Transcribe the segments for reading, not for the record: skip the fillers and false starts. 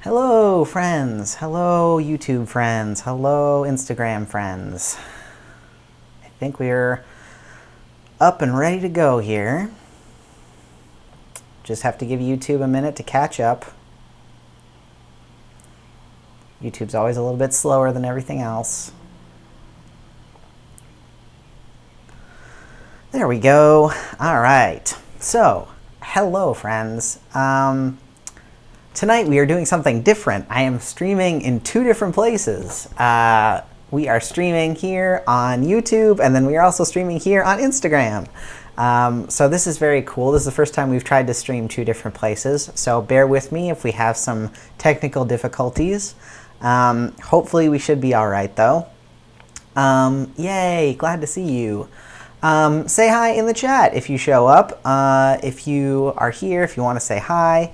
Hello, friends. Hello, YouTube friends. Hello, Instagram friends. I think we're up and ready to go here. Just have to give YouTube a minute to catch up. YouTube's always a little bit slower than everything else. There we go. All right. So, hello, friends. Tonight we are doing something different. I am streaming in two different places. We are streaming here on YouTube, and then we are also streaming here on Instagram. So this is very cool. This is the first time we've tried to stream two different places. So bear with me if we have some technical difficulties. Hopefully we should be all right, though. Yay, glad to see you. Say hi in the chat if you show up. If you are here, if you want to say hi.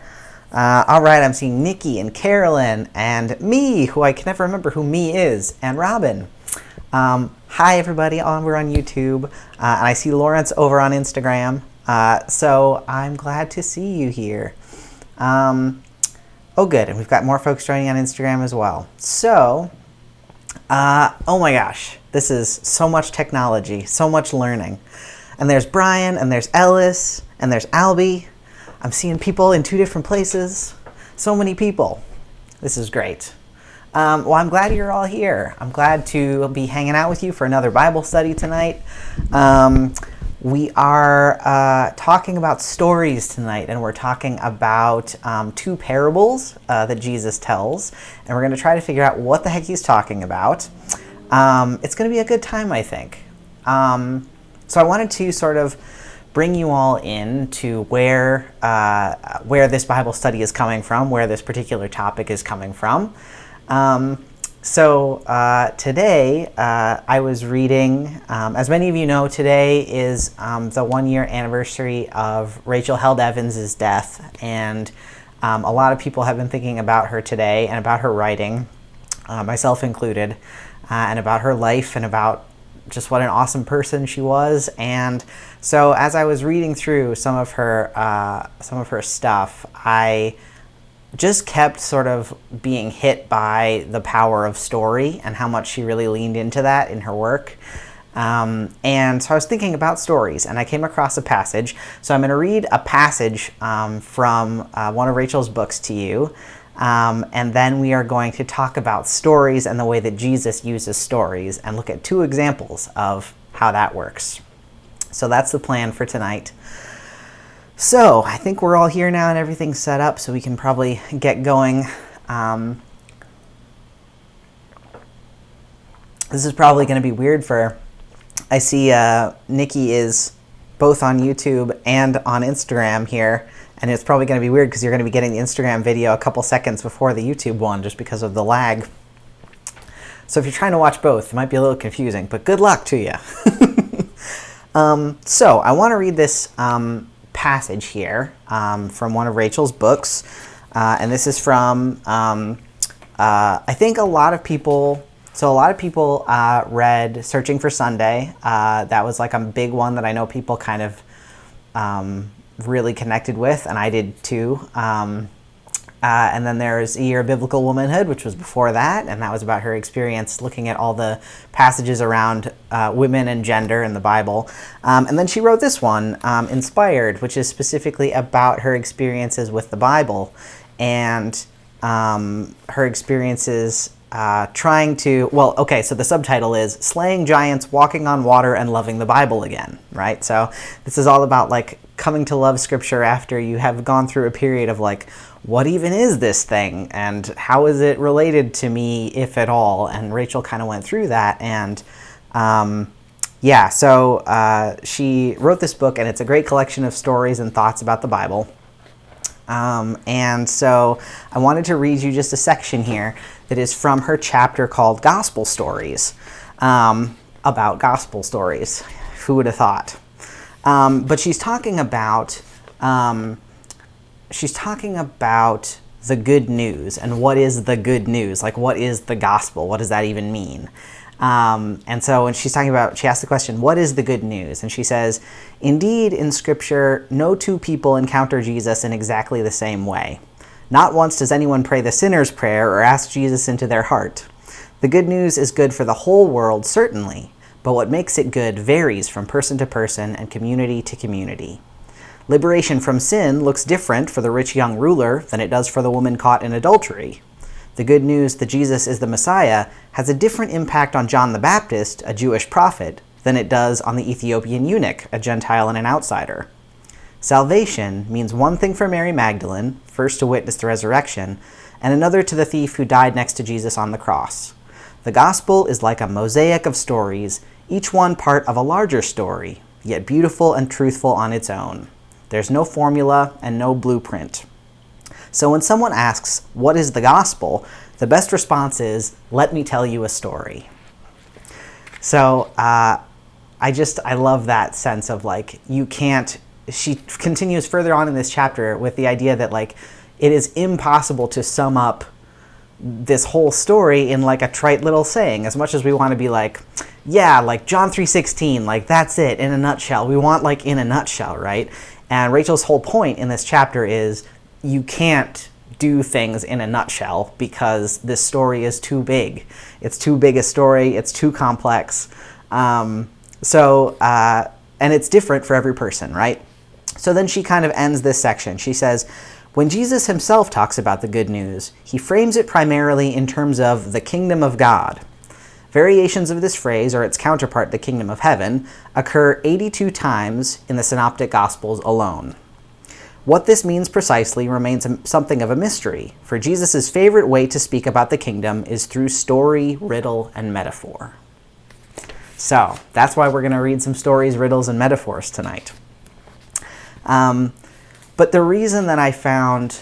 All right, I'm seeing Nikki and Carolyn and me, who I can never remember who me is, and Robin. Hi, everybody. We're on YouTube. And I see Lawrence over on Instagram. So I'm glad to see you here. Oh, good. And we've got more folks joining on Instagram as well. So, oh my gosh, this is so much technology, so much learning. And there's Brian, and there's Ellis, and there's Albie. I'm seeing people in two different places. So many people. This is great. Well, I'm glad you're all here. I'm glad to be hanging out with you for another Bible study tonight. We are talking about stories tonight, and we're talking about two parables that Jesus tells, and we're going to try to figure out what the heck he's talking about. It's going to be a good time, I think. So I wanted to sort of bring you all in to where this Bible study is coming from, where this particular topic is coming from. Today I was reading, as many of you know, today is the 1-year anniversary of Rachel Held Evans' death, and a lot of people have been thinking about her today and about her writing, myself included, and about her life and about just what an awesome person she was. And so as I was reading through some of her stuff, I just kept sort of being hit by the power of story and how much she really leaned into that in her work. And so I was thinking about stories, and I came across a passage. So I'm going to read a passage from one of Rachel's books to you. And then we are going to talk about stories and the way that Jesus uses stories and look at two examples of how that works. So that's the plan for tonight. So I think we're all here now and everything's set up, so we can probably get going. This is probably going to be weird I see Nikki is both on YouTube and on Instagram here. And it's probably going to be weird because you're going to be getting the Instagram video a couple seconds before the YouTube one just because of the lag. So if you're trying to watch both, it might be a little confusing, but good luck to you. So I want to read this passage here from one of Rachel's books. And this is from, I think a lot of people read Searching for Sunday. That was like a big one that I know people kind of really connected with, and I did too. And then there's A Year of Biblical Womanhood, which was before that, and that was about her experience looking at all the passages around women and gender in the Bible. And then she wrote this one, Inspired, which is specifically about her experiences with the Bible and her experiences trying to, so the subtitle is Slaying Giants, Walking on Water, and Loving the Bible Again, right? So this is all about like coming to love Scripture after you have gone through a period of like, what even is this thing? And how is it related to me, if at all? And Rachel kind of went through that. And she wrote this book, and it's a great collection of stories and thoughts about the Bible. And so I wanted to read you just a section here that is from her chapter called Gospel Stories, about gospel stories. Who would have thought? But she's talking about the good news, and what is the good news? Like, what is the gospel? What does that even mean? And so when she's talking about, she asks the question, what is the good news? And she says, indeed, in Scripture, no two people encounter Jesus in exactly the same way. Not once does anyone pray the sinner's prayer or ask Jesus into their heart. The good news is good for the whole world, certainly, but what makes it good varies from person to person and community to community. Liberation from sin looks different for the rich young ruler than it does for the woman caught in adultery. The good news that Jesus is the Messiah has a different impact on John the Baptist, a Jewish prophet, than it does on the Ethiopian eunuch, a Gentile and an outsider. Salvation means one thing for Mary Magdalene, first to witness the resurrection, and another to the thief who died next to Jesus on the cross. The gospel is like a mosaic of stories, each one part of a larger story, yet beautiful and truthful on its own. There's no formula and no blueprint. So when someone asks, what is the gospel? The best response is, let me tell you a story. So I love that sense of like, you can't, she continues further on in this chapter with the idea that like, it is impossible to sum up this whole story in like a trite little saying. As much as we want to be like, yeah, like John 3:16, like that's it in a nutshell. We want like in a nutshell, right? And Rachel's whole point in this chapter is you can't do things in a nutshell because this story is too big. It's too big a story. It's too complex. And it's different for every person, right? So then she kind of ends this section. She says, when Jesus himself talks about the good news, he frames it primarily in terms of the kingdom of God. Variations of this phrase, or its counterpart, the kingdom of heaven, occur 82 times in the Synoptic Gospels alone. What this means precisely remains something of a mystery, for Jesus' favorite way to speak about the kingdom is through story, riddle, and metaphor. So, that's why we're going to read some stories, riddles, and metaphors tonight. But the reason that I found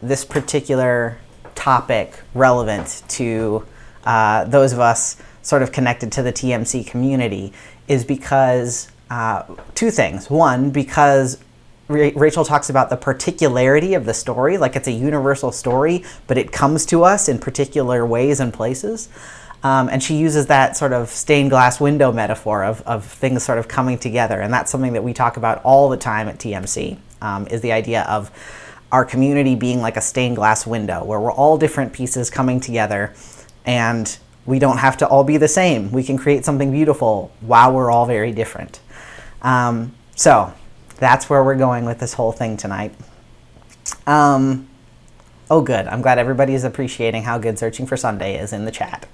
this particular topic relevant to those of us sort of connected to the TMC community is because two things. One, because Rachel talks about the particularity of the story, like it's a universal story, but it comes to us in particular ways and places. And she uses that sort of stained glass window metaphor of things sort of coming together. And that's something that we talk about all the time at TMC, is the idea of our community being like a stained glass window where we're all different pieces coming together and we don't have to all be the same. We can create something beautiful while we're all very different. So that's where we're going with this whole thing tonight. Oh, good. I'm glad everybody's appreciating how good Searching for Sunday is in the chat.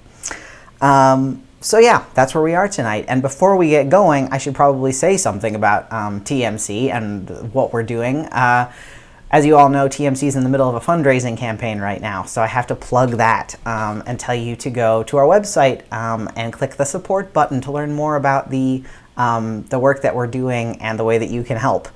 So yeah, that's where we are tonight. And before we get going, I should probably say something about TMC and what we're doing. As you all know, TMC is in the middle of a fundraising campaign right now, so I have to plug that and tell you to go to our website and click the support button to learn more about the work that we're doing and the way that you can help.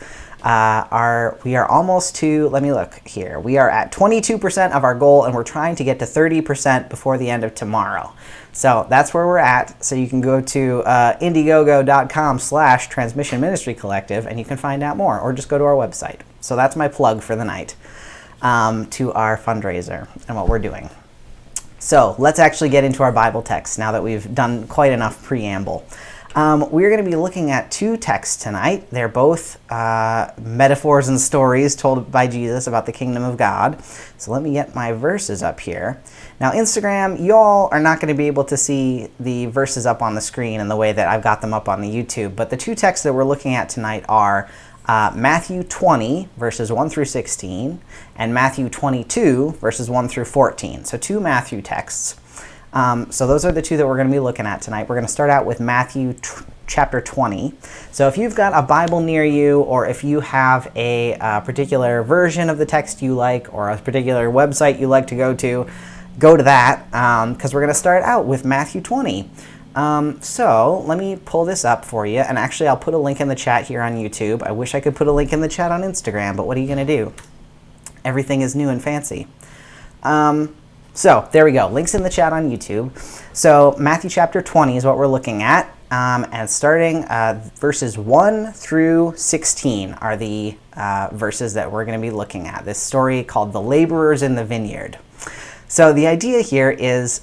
We are almost to, let me look here, we are at 22% of our goal and we're trying to get to 30% before the end of tomorrow. So that's where we're at. So you can go to indiegogo.com/Transmission Ministry Collective and you can find out more, or just go to our website. So that's my plug for the night to our fundraiser and what we're doing. So let's actually get into our Bible text now that we've done quite enough preamble. We're going to be looking at two texts tonight. They're both metaphors and stories told by Jesus about the kingdom of God. So let me get my verses up here. Now, Instagram, y'all are not going to be able to see the verses up on the screen in the way that I've got them up on the YouTube. But the two texts that we're looking at tonight are Matthew 20, verses 1 through 16, and Matthew 22, verses 1 through 14. So two Matthew texts. So those are the two that we're going to be looking at tonight. We're going to start out with Matthew chapter 20. So if you've got a Bible near you, or if you have a particular version of the text you like, or a particular website you like to go to that, because we're going to start out with Matthew 20. So let me pull this up for you, and actually I'll put a link in the chat here on YouTube. I wish I could put a link in the chat on Instagram, but what are you going to do? Everything is new and fancy. So there we go, links in the chat on YouTube. So Matthew chapter 20 is what we're looking at, and starting verses 1 through 16 are the verses that we're going to be looking at. This story called The Laborers in the Vineyard. So the idea here is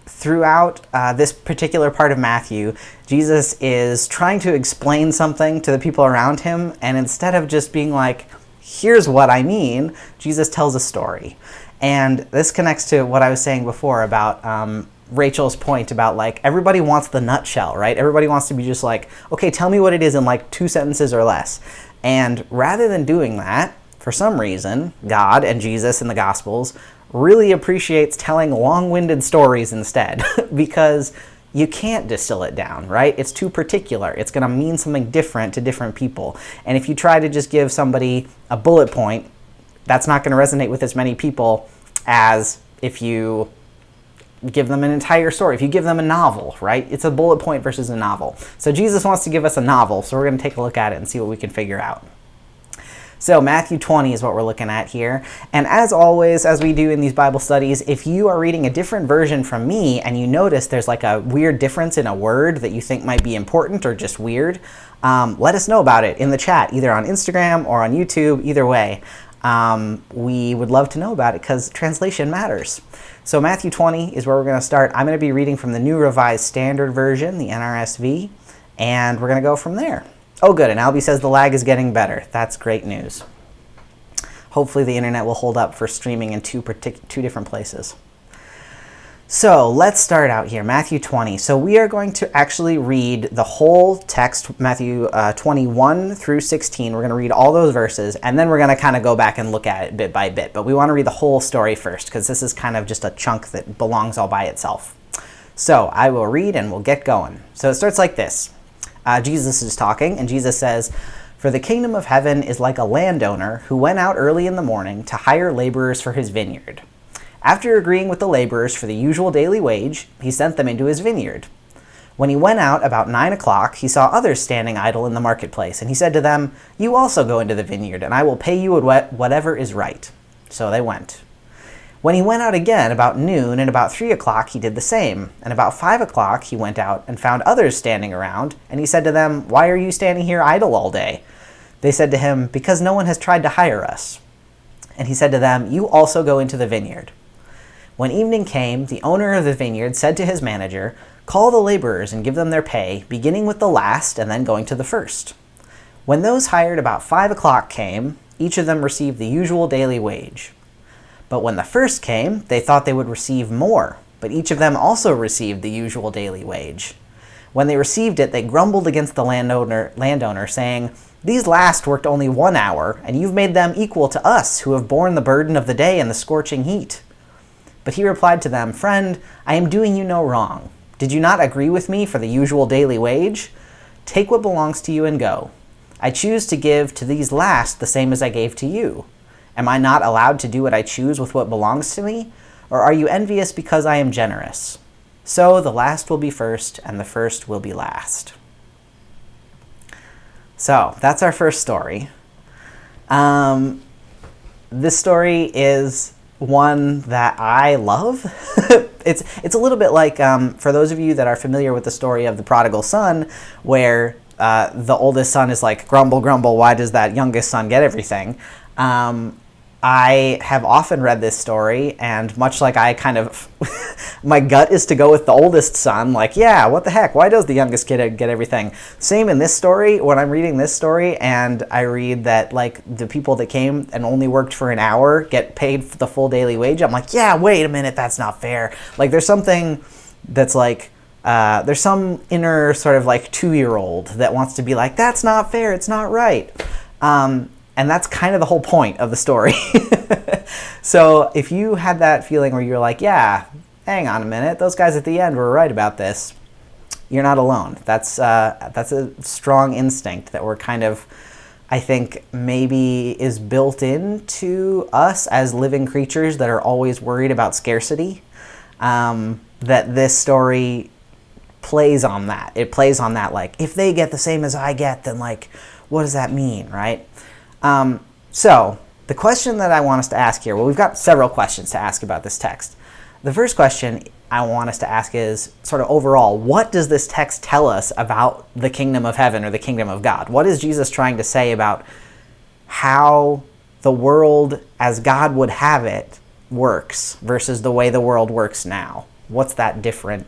throughout this particular part of Matthew, Jesus is trying to explain something to the people around him, and instead of just being like, here's what I mean. Jesus tells a story. And this connects to what I was saying before about Rachel's point about like everybody wants the nutshell, right? Everybody wants to be just like, okay, tell me what it is in like 2 sentences or less. And rather than doing that, for some reason, God and Jesus in the Gospels really appreciates telling long-winded stories instead because you can't distill it down, right? It's too particular. It's going to mean something different to different people. And if you try to just give somebody a bullet point, that's not going to resonate with as many people as if you give them an entire story. If you give them a novel, right? It's a bullet point versus a novel. So Jesus wants to give us a novel, so we're going to take a look at it and see what we can figure out. So Matthew 20 is what we're looking at here. And as always, as we do in these Bible studies, if you are reading a different version from me and you notice there's like a weird difference in a word that you think might be important or just weird, let us know about it in the chat, either on Instagram or on YouTube, either way. We would love to know about it because translation matters. So Matthew 20 is where we're going to start. I'm going to be reading from the New Revised Standard Version, the NRSV, and we're going to go from there. Oh, good, and Albie says the lag is getting better. That's great news. Hopefully the internet will hold up for streaming in two different places. So let's start out here, Matthew 20. So we are going to actually read the whole text, Matthew 21 through 16. We're going to read all those verses, and then we're going to kind of go back and look at it bit by bit. But we want to read the whole story first, because this is kind of just a chunk that belongs all by itself. So I will read, and we'll get going. So it starts like this. Jesus is talking, and Jesus says, "For the kingdom of heaven is like a landowner who went out early in the morning to hire laborers for his vineyard. After agreeing with the laborers for the usual daily wage, he sent them into his vineyard. When he went out about 9 o'clock, he saw others standing idle in the marketplace, and he said to them, 'You also go into the vineyard, and I will pay you whatever is right.' So they went. When he went out again about noon, and about 3 o'clock he did the same, and about 5 o'clock he went out and found others standing around, and he said to them, 'Why are you standing here idle all day?' They said to him, 'Because no one has tried to hire us.' And he said to them, 'You also go into the vineyard.' When evening came, the owner of the vineyard said to his manager, 'Call the laborers and give them their pay, beginning with the last and then going to the first.' When those hired about 5 o'clock came, each of them received the usual daily wage. But when the first came, they thought they would receive more, but each of them also received the usual daily wage. When they received it, they grumbled against the landowner, saying, 'These last worked only 1 hour, and you've made them equal to us, who have borne the burden of the day and the scorching heat.' But he replied to them, 'Friend, I am doing you no wrong. Did you not agree with me for the usual daily wage? Take what belongs to you and go. I choose to give to these last the same as I gave to you. Am I not allowed to do what I choose with what belongs to me? Or are you envious because I am generous? So the last will be first, and the first will be last.'" So that's our first story. This story is one that I love. It's a little bit like, for those of you that are familiar with the story of the prodigal son, where the oldest son is like, "Grumble, grumble, why does that youngest son get everything?" I have often read this story, and much like I kind of, my gut is to go with the oldest son, like, yeah, what the heck, why does the youngest kid get everything? Same in this story, when I'm reading this story, and I read that, like, the people that came and only worked for an hour get paid the full daily wage, I'm like, yeah, wait a minute, that's not fair. Like, there's something that's like, there's some inner sort of like 2-year-old that wants to be like, that's not fair, it's not right. And that's kind of the whole point of the story. So if you had that feeling where you're like, yeah, hang on a minute, those guys at the end were right about this, you're not alone. That's a strong instinct that we're kind of, I think, maybe is built into us as living creatures that are always worried about scarcity. That this story plays on that. It plays on that, like, if they get the same as I get, then, like, what does that mean, right? So the question that I want us to ask here, well, we've got several questions to ask about this text. The first question I want us to ask is sort of overall, what does this text tell us about the kingdom of heaven or the kingdom of God? What is Jesus trying to say about how the world as God would have it works versus the way the world works now? What's different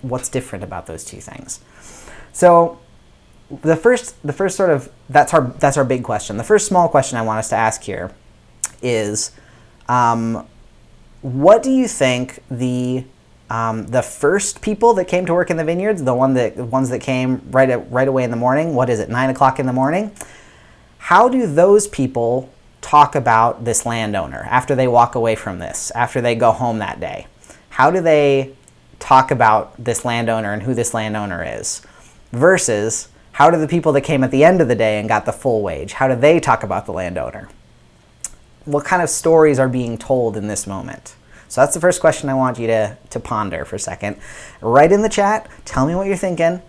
about those two things? So the first sort of, that's our big question. The first small question I want us to ask here is what do you think the first people that came to work in the vineyards, the ones that came right away in the morning, what is it, 9 o'clock in the morning? How do those people talk about this landowner after they walk away from this, after they go home that day? How do they talk about this landowner and who this landowner is? Versus, how do the people that came at the end of the day and got the full wage, how do they talk about the landowner? What kind of stories are being told in this moment? So that's the first question I want you to ponder for a second. Write in the chat, tell me what you're thinking.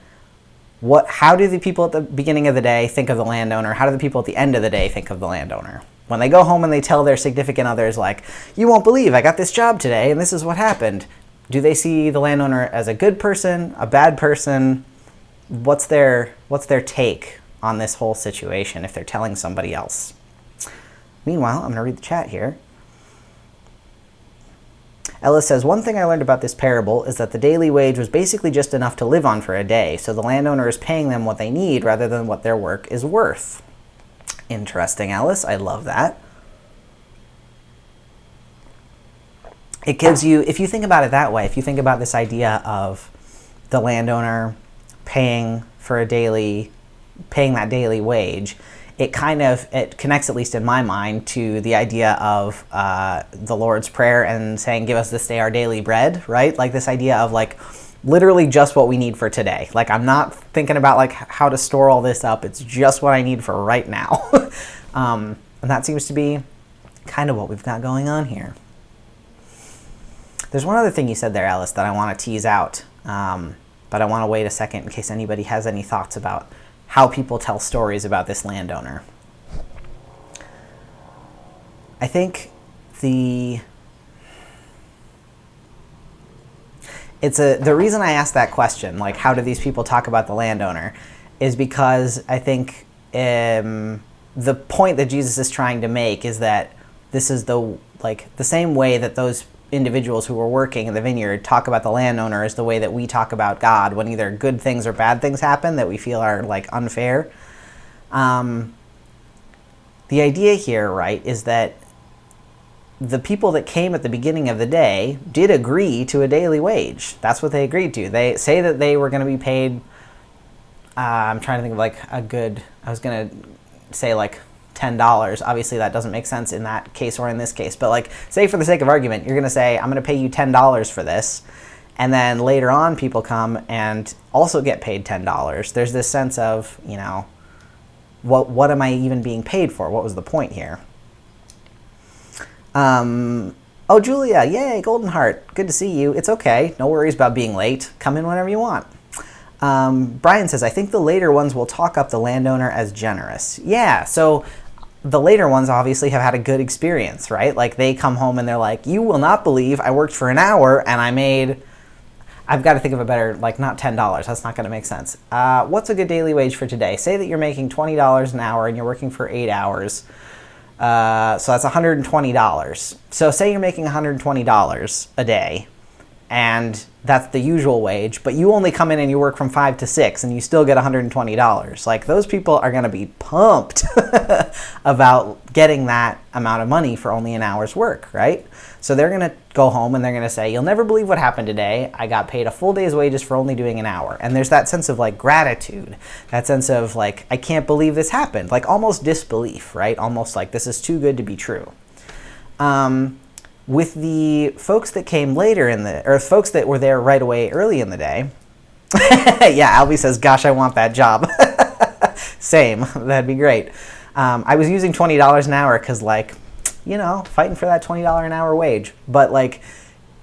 How do the people at the beginning of the day think of the landowner? How do the people at the end of the day think of the landowner? When they go home and they tell their significant others, like, you won't believe I got this job today and this is what happened. Do they see the landowner as a good person, a bad person? What's their take on this whole situation if they're telling somebody else? Meanwhile, I'm going to read the chat here. Ellis says, one thing I learned about this parable is that the daily wage was basically just enough to live on for a day, so the landowner is paying them what they need rather than what their work is worth. Interesting, Ellis. I love that. It gives you, if you think about it that way, if you think about this idea of the landowner paying that daily wage, it connects, at least in my mind, to the idea of the Lord's Prayer and saying, give us this day our daily bread, right? Like this idea of like literally just what we need for today. Like I'm not thinking about like how to store all this up. It's just what I need for right now. And that seems to be kind of what we've got going on here. There's one other thing you said there, Alice, that I want to tease out, but I want to wait a second in case anybody has any thoughts about how people tell stories about this landowner. I think the reason I asked that question, like how do these people talk about the landowner, is because I think the point that Jesus is trying to make is that this is the same way that those individuals who were working in the vineyard talk about the landowner is the way that we talk about God when either good things or bad things happen that we feel are like unfair. The idea here, right, is that the people that came at the beginning of the day did agree to a daily wage. That's what they agreed to. They say that they were going to be paid, I'm trying to think of like I was going to say like $10. Obviously that doesn't make sense in that case or in this case, but like say for the sake of argument, you're going to say, I'm going to pay you $10 for this. And then later on people come and also get paid $10. There's this sense of, you know, what am I even being paid for? What was the point here? Oh, Julia, yay, Golden Heart. Good to see you. It's okay. No worries about being late. Come in whenever you want. Brian says, I think the later ones will talk up the landowner as generous. Yeah, so the later ones obviously have had a good experience, right? Like they come home and they're like, you will not believe I worked for an hour and I've got to think of a better, like not $10. That's not going to make sense. What's a good daily wage for today? Say that you're making $20 an hour and you're working for 8 hours. So that's $120. So say you're making $120 a day, and that's the usual wage, but you only come in and you work from 5 to 6 and you still get $120. Like those people are going to be pumped about getting that amount of money for only an hour's work, right? So they're going to go home and they're going to say, you'll never believe what happened today. I got paid a full day's wages for only doing an hour. And there's that sense of like gratitude, that sense of like, I can't believe this happened, like almost disbelief, right? Almost like this is too good to be true. With the folks that came later or folks that were there right away early in the day, yeah, Albie says, gosh, I want that job. Same, that'd be great. I was using $20 an hour because like, you know, fighting for that $20 an hour wage. But like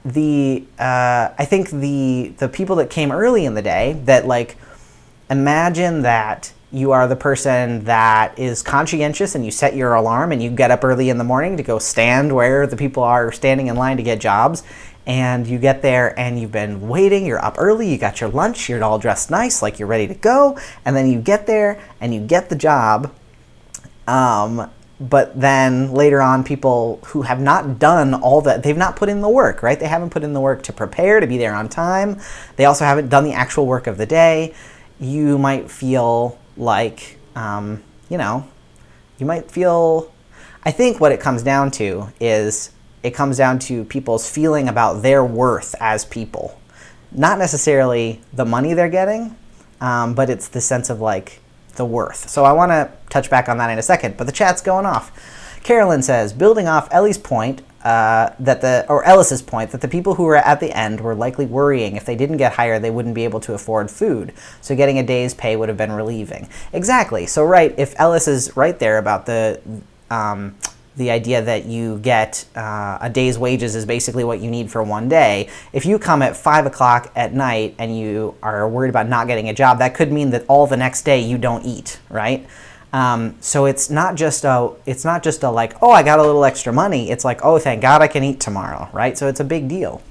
I think the people that came early in the day that like, imagine that you are the person that is conscientious and you set your alarm and you get up early in the morning to go stand where the people are standing in line to get jobs. And you get there and you've been waiting, you're up early, you got your lunch, you're all dressed nice, like you're ready to go. And then you get there and you get the job. But then later on, people who have not done all that, they've not put in the work, right? They haven't put in the work to prepare, to be there on time. They also haven't done the actual work of the day. You might feel like, you know, you might feel, I think what it comes down to is it comes down to people's feeling about their worth as people. Not necessarily the money they're getting, but it's the sense of like the worth. So I want to touch back on that in a second, but the chat's going off. Carolyn says, building off Ellie's point, Ellis's point, that the people who were at the end were likely worrying if they didn't get hired, they wouldn't be able to afford food. So getting a day's pay would have been relieving. Exactly. So right, if Ellis is right there about the idea that you get a day's wages is basically what you need for one day. If you come at 5 o'clock at night and you are worried about not getting a job, that could mean that all the next day you don't eat, right? So it's not just a like, oh, I got a little extra money. It's like, oh, thank God I can eat tomorrow, right? So it's a big deal.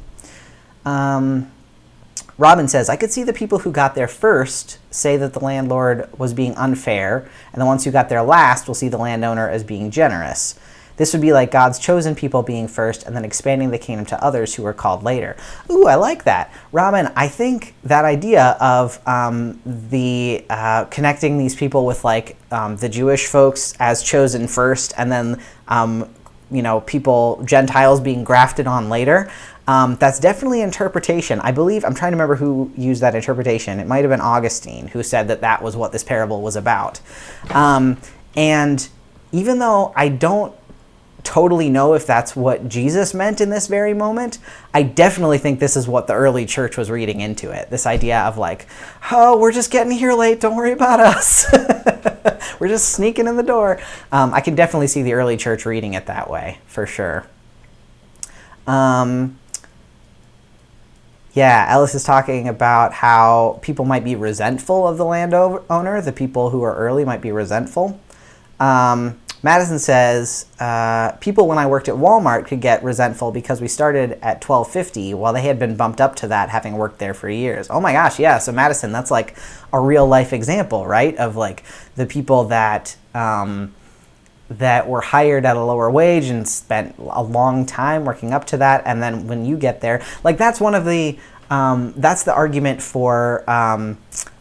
Robin says, I could see the people who got there first say that the landlord was being unfair, and the ones who got there last will see the landowner as being generous. This would be like God's chosen people being first and then expanding the kingdom to others who were called later. Ooh, I like that. Robin, I think that idea of connecting these people with like the Jewish folks as chosen first and then people, Gentiles being grafted on later, that's definitely interpretation. I believe, I'm trying to remember who used that interpretation. It might have been Augustine who said that that was what this parable was about. And even though I don't totally know if that's what Jesus meant in this very moment, I definitely think this is what the early church was reading into it. This idea of like, oh, we're just getting here late, don't worry about us. We're just sneaking in the door. I can definitely see the early church reading it that way, for sure. Yeah, Ellis is talking about how people might be resentful of the landowner. The people who are early might be resentful. Madison says, people when I worked at Walmart could get resentful because we started at $12.50 while they had been bumped up to that having worked there for years. Oh my gosh, yeah. So Madison, that's like a real life example, right? Of like the people that that were hired at a lower wage and spent a long time working up to that. And then when you get there, like that's one of the, that's the argument for,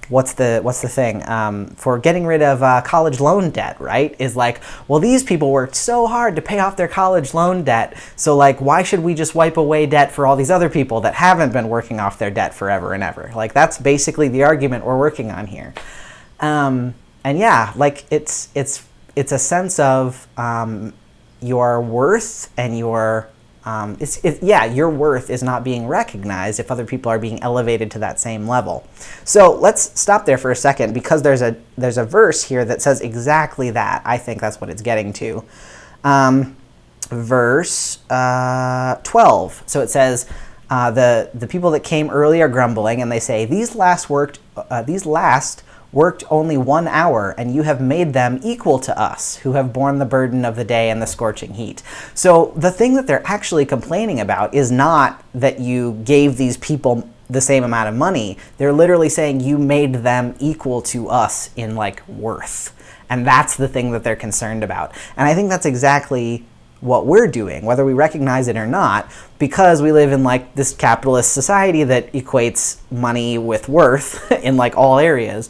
what's the thing for getting rid of college loan debt, right? Is like, well, these people worked so hard to pay off their college loan debt, so like, why should we just wipe away debt for all these other people that haven't been working off their debt forever and ever? Like, that's basically the argument we're working on here. And yeah, like it's a sense of your worth and your your worth is not being recognized if other people are being elevated to that same level. So let's stop there for a second, because there's a verse here that says exactly that. I think that's what it's getting to. Verse 12. So it says, the people that came early are grumbling, and they say, these last worked only 1 hour, and you have made them equal to us, who have borne the burden of the day and the scorching heat. So the thing that they're actually complaining about is not that you gave these people the same amount of money. They're literally saying you made them equal to us in like worth. And that's the thing that they're concerned about. And I think that's exactly what we're doing, whether we recognize it or not, because we live in like this capitalist society that equates money with worth in like all areas.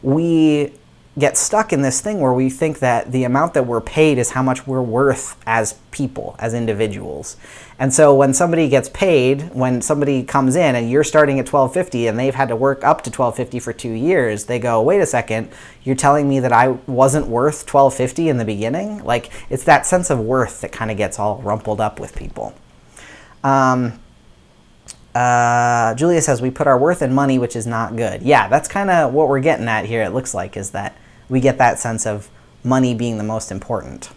We get stuck in this thing where we think that the amount that we're paid is how much we're worth as people, as individuals. And so when somebody gets paid, when somebody comes in and you're starting at $12.50 and they've had to work up to $12.50 for 2 years, they go, wait a second, you're telling me that I wasn't worth $12.50 in the beginning? Like, it's that sense of worth that kind of gets all rumpled up with people. Julia says, we put our worth in money, which is not good. Yeah, that's kind of what we're getting at here, it looks like, is that we get that sense of money being the most important.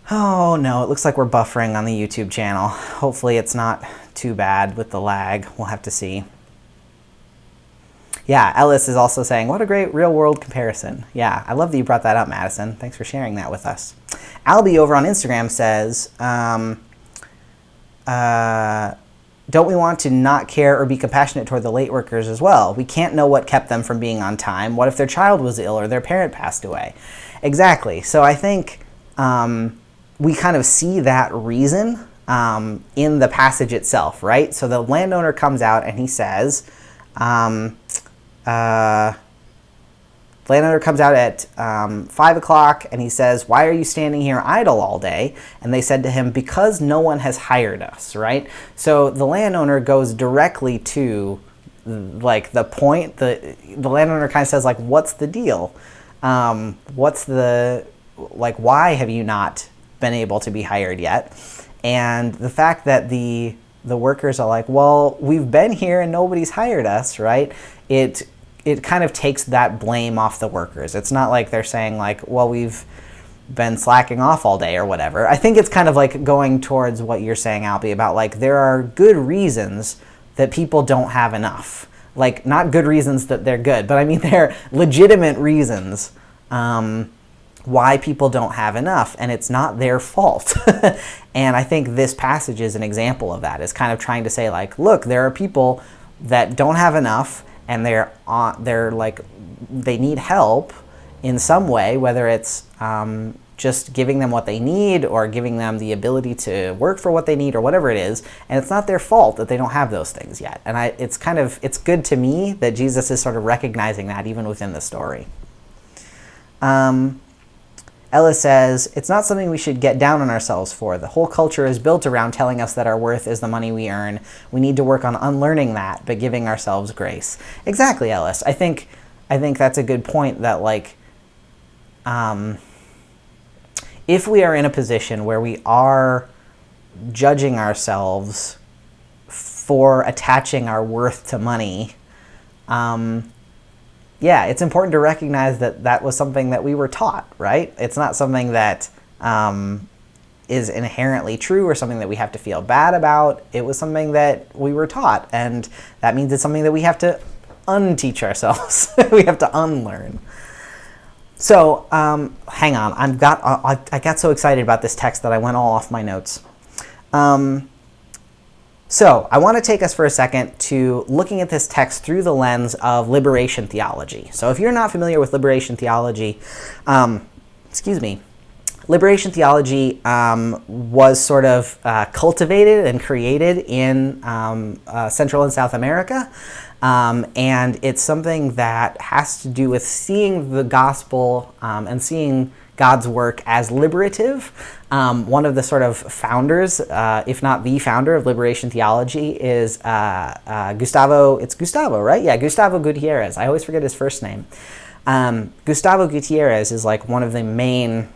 Oh no, it looks like we're buffering on the YouTube channel. Hopefully it's not too bad with the lag. We'll have to see. Yeah, Ellis is also saying, what a great real-world comparison. Yeah, I love that you brought that up, Madison. Thanks for sharing that with us. Albie over on Instagram says, don't we want to not care or be compassionate toward the late workers as well? We can't know what kept them from being on time. What if their child was ill or their parent passed away? Exactly. So I think we kind of see that reason in the passage itself, right? So the landowner comes out and he says, The landowner comes out at 5 o'clock and he says, "Why are you standing here idle all day?" And they said to him, "Because no one has hired us," right? So the landowner goes directly to like the point. The landowner kind of says, like, "What's the deal? Why have you not been able to be hired yet?" And the fact that the workers are like, "Well, we've been here and nobody's hired us," right? It kind of takes that blame off the workers. It's not like they're saying like, "Well, we've been slacking off all day," or whatever. I think it's kind of like going towards what you're saying, Albie, about like there are good reasons that people don't have enough. Like, not good reasons that they're good, but I mean they're legitimate reasons why people don't have enough, and it's not their fault. And I think this passage is an example of that. It's kind of trying to say like, look, there are people that don't have enough, and they're like, they need help in some way, whether it's just giving them what they need or giving them the ability to work for what they need or whatever it is, and it's not their fault that they don't have those things yet. And it's good to me that Jesus is sort of recognizing that even within the story. Ella says, "It's not something we should get down on ourselves for. The whole culture is built around telling us that our worth is the money we earn. We need to work on unlearning that, but giving ourselves grace." Exactly, Ellis. I think that's a good point, that like, if we are in a position where we are judging ourselves for attaching our worth to money, yeah, it's important to recognize that that was something that we were taught, right? It's not something that is inherently true or something that we have to feel bad about. It was something that we were taught, and that means it's something that we have to unteach ourselves. We have to unlearn. So, hang on. I got so excited about this text that I went all off my notes. So I want to take us for a second to looking at this text through the lens of liberation theology. So if you're not familiar with liberation theology, liberation theology was sort of cultivated and created in Central and South America. And it's something that has to do with seeing the gospel and seeing God's work as liberative. One of the sort of founders, if not the founder of liberation theology, is Gustavo. It's Gustavo, right? Yeah, Gustavo Gutierrez. I always forget his first name. Gustavo Gutierrez is like one of the main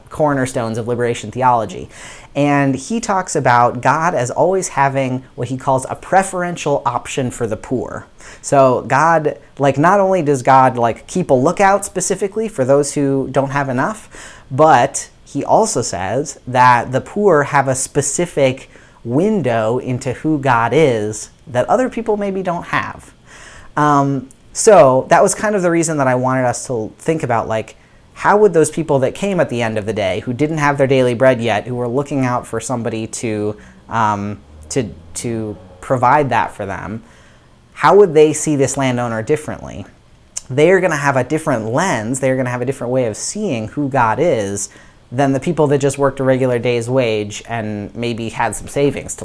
cornerstones of liberation theology. And he talks about God as always having what he calls a preferential option for the poor. So God, not only does God keep a lookout specifically for those who don't have enough, but he also says that the poor have a specific window into who God is that other people maybe don't have. So that was kind of the reason that I wanted us to think about how would those people that came at the end of the day, who didn't have their daily bread yet, who were looking out for somebody to provide that for them, how would they see this landowner differently? They're going to have a different lens. They're going to have a different way of seeing who God is than the people that just worked a regular day's wage and maybe had some savings to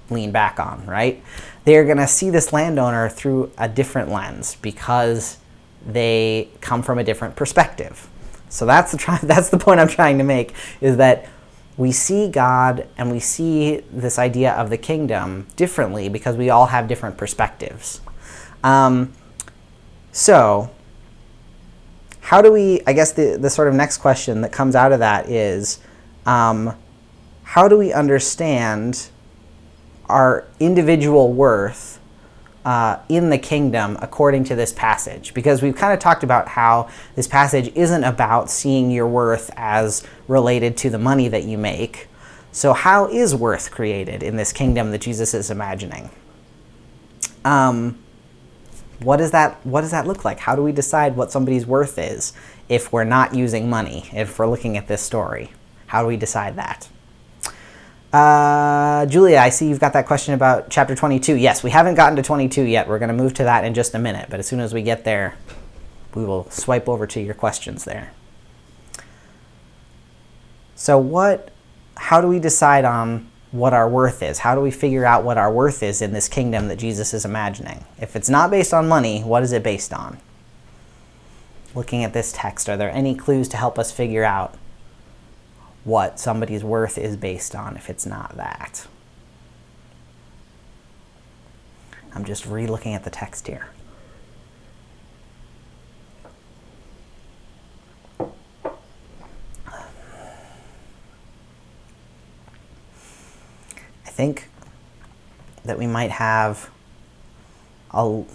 lean back on, right? They're going to see this landowner through a different lens because they come from a different perspective. So that's the point I'm trying to make, is that we see God and we see this idea of the kingdom differently because we all have different perspectives. So how do we, I guess the sort of next question that comes out of that is, how do we understand our individual worth in the kingdom according to this passage? Because we've kind of talked about how this passage isn't about seeing your worth as related to the money that you make. So how is worth created in this kingdom that Jesus is imagining? What does that look like? How do we decide what somebody's worth is if we're not using money, if we're looking at this story? How do we decide that? Julia, I see you've got that question about chapter 22. Yes, we haven't gotten to 22 yet. We're going to move to that in just a minute, but as soon as we get there, we will swipe over to your questions there. So how do we decide on what our worth is? How do we figure out what our worth is in this kingdom that Jesus is imagining? If it's not based on money, what is it based on? looking at this text, are there any clues to help us figure out what somebody's worth is based on if it's not that? I'm just re-looking at the text here. I think that we might have a little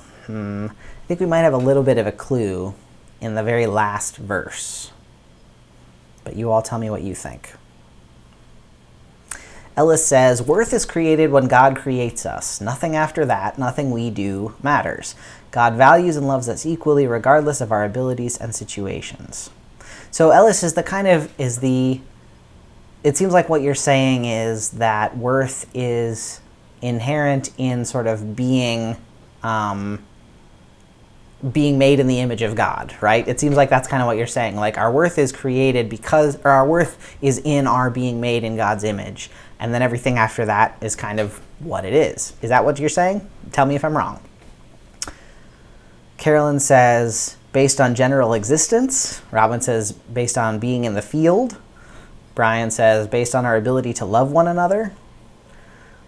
bit of a clue in the very last verse. But you all tell me what you think. Ellis says, worth is created when God creates us. Nothing after that, nothing we do matters. God values and loves us equally regardless of our abilities and situations. So Ellis is it seems like what you're saying is that worth is inherent in sort of being made in the image of God, right? It seems like that's kind of what you're saying. Like our worth is created or our worth is in our being made in God's image. And then everything after that is kind of what it is. Is that what you're saying? Tell me if I'm wrong. Carolyn says, based on general existence. Robin says, based on being in the field. Brian says, based on our ability to love one another.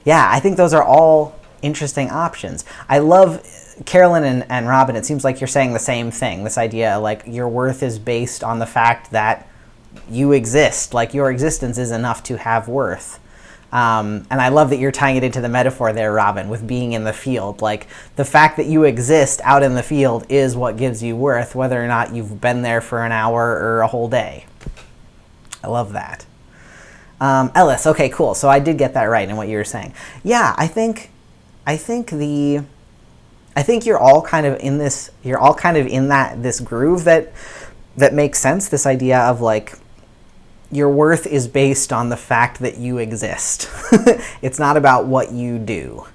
Yeah, I think those are all interesting options. I love Carolyn and Robin. It seems like you're saying the same thing. This idea, like your worth is based on the fact that you exist. Like your existence is enough to have worth. And I love that you're tying it into the metaphor there, Robin, with being in the field. Like the fact that you exist out in the field is what gives you worth, whether or not you've been there for an hour or a whole day. I love that. Ellis, okay, cool. So I did get that right in what you were saying. Yeah, I think you're all kind of in this. You're all kind of in this groove that makes sense. This idea of like your worth is based on the fact that you exist. It's not about what you do.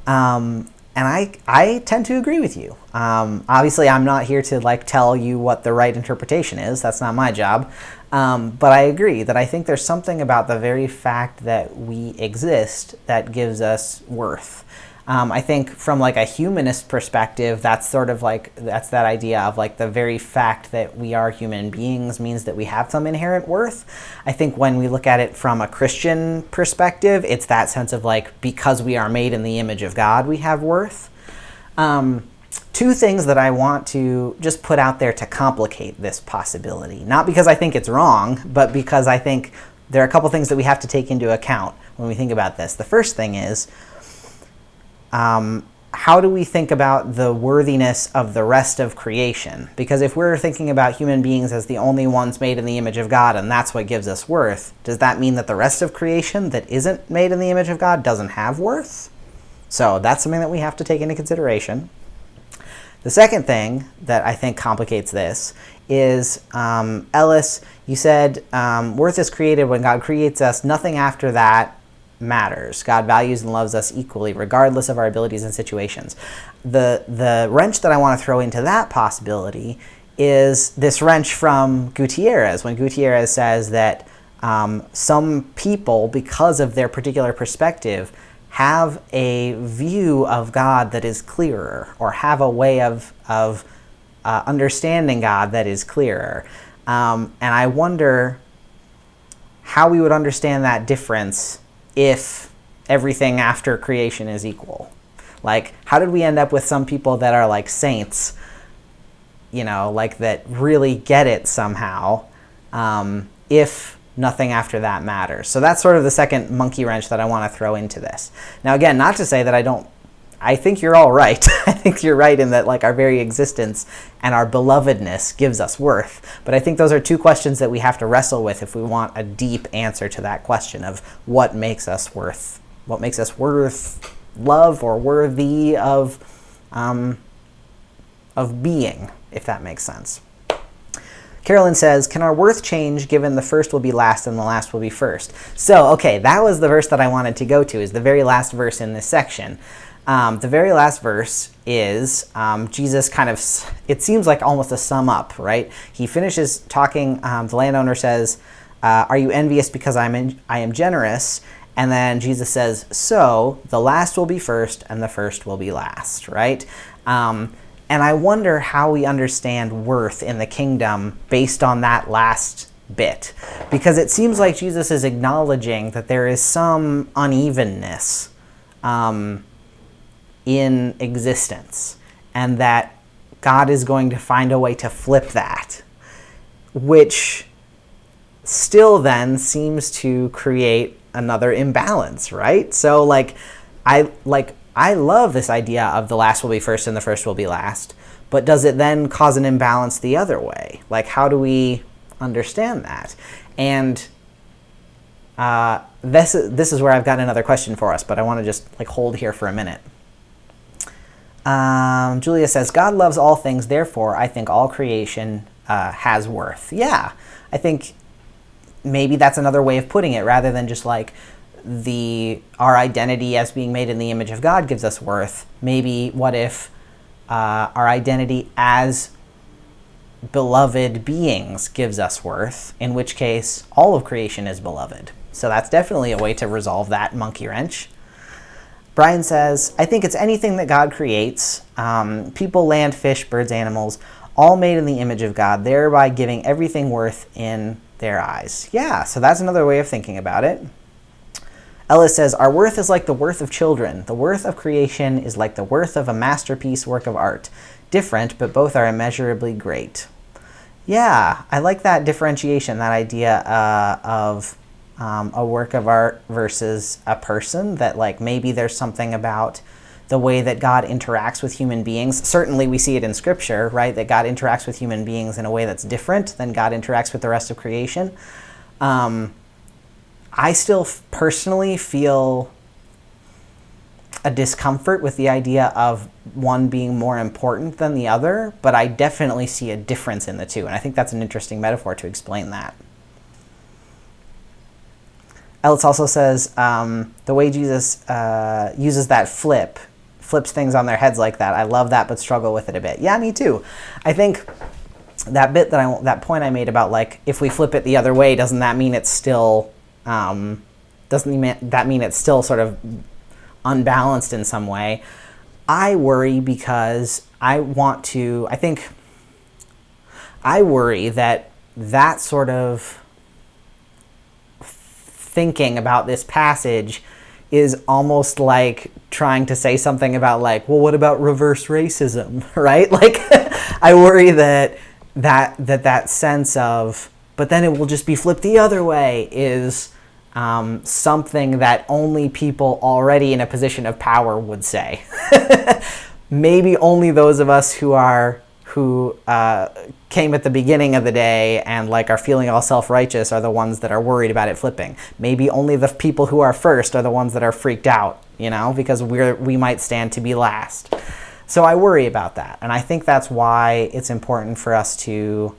And I tend to agree with you. Obviously, I'm not here to like tell you what the right interpretation is. That's not my job. But I agree that I think there's something about the very fact that we exist that gives us worth. I think from like a humanist perspective, that's sort of like, that's that idea of like the very fact that we are human beings means that we have some inherent worth. I think when we look at it from a Christian perspective, it's that sense of like, because we are made in the image of God, we have worth. Two things that I want to just put out there to complicate this possibility. Not because I think it's wrong, but because I think there are a couple things that we have to take into account when we think about this. The first thing is, how do we think about the worthiness of the rest of creation? Because if we're thinking about human beings as the only ones made in the image of God and that's what gives us worth, does that mean that the rest of creation that isn't made in the image of God doesn't have worth? So that's something that we have to take into consideration. The second thing that I think complicates this is, Ellis, you said worth is created when God creates us. Nothing after that matters. God values and loves us equally, regardless of our abilities and situations. The wrench that I want to throw into that possibility is this wrench from Gutierrez, when Gutierrez says that some people, because of their particular perspective, have a view of God that is clearer, or have a way of understanding God that is clearer. And I wonder how we would understand that difference if everything after creation is equal. Like, how did we end up with some people that are like saints, you know, like that really get it somehow, if nothing after that matters? So that's sort of the second monkey wrench that I want to throw into this. Now, again, not to say that I think you're all right. I think you're right in that like our very existence and our belovedness gives us worth. But I think those are two questions that we have to wrestle with if we want a deep answer to that question of what makes us worth love or worthy of being, if that makes sense. Carolyn says, can our worth change given the first will be last and the last will be first? So, okay, that was the verse that I wanted to go to, is the very last verse in this section. The very last verse is Jesus kind of, it seems like almost a sum up, right? He finishes talking, the landowner says, are you envious because I am generous? And then Jesus says, so the last will be first and the first will be last, right? And I wonder how we understand worth in the kingdom based on that last bit. Because it seems like Jesus is acknowledging that there is some unevenness in existence, and that God is going to find a way to flip that, which still then seems to create another imbalance, right? So I love this idea of the last will be first and the first will be last, but does it then cause an imbalance the other way? Like, how do we understand that? And this is where I've got another question for us, but I want to just hold here for a minute. Julia says, God loves all things, therefore I think all creation has worth. Yeah, I think maybe that's another way of putting it, rather than just our identity as being made in the image of God gives us worth. Maybe what if our identity as beloved beings gives us worth, in which case all of creation is beloved. So that's definitely a way to resolve that monkey wrench. Brian says, I think it's anything that God creates, people, land, fish, birds, animals, all made in the image of God, thereby giving everything worth in their eyes. Yeah, so that's another way of thinking about it. Ellis says, our worth is like the worth of children. The worth of creation is like the worth of a masterpiece work of art. Different, but both are immeasurably great. Yeah, I like that differentiation, that idea of a work of art versus a person, that maybe there's something about the way that God interacts with human beings. Certainly we see it in Scripture, right? That God interacts with human beings in a way that's different than God interacts with the rest of creation. I still personally feel a discomfort with the idea of one being more important than the other, but I definitely see a difference in the two, and I think that's an interesting metaphor to explain that. Ellis also says the way Jesus uses that flips things on their heads like that. I love that, but struggle with it a bit. Yeah, me too. I think that bit that point I made about if we flip it the other way, doesn't that mean it's still sort of unbalanced in some way? I worry because I worry that sort of thinking about this passage is almost like trying to say something about well, what about reverse racism, right? I worry that sense of, but then it will just be flipped the other way, is something that only people already in a position of power would say. Maybe only those of us who came at the beginning of the day and are feeling all self-righteous are the ones that are worried about it flipping. Maybe only the people who are first are the ones that are freaked out, because we might stand to be last. So I worry about that, and I think that's why it's important for us to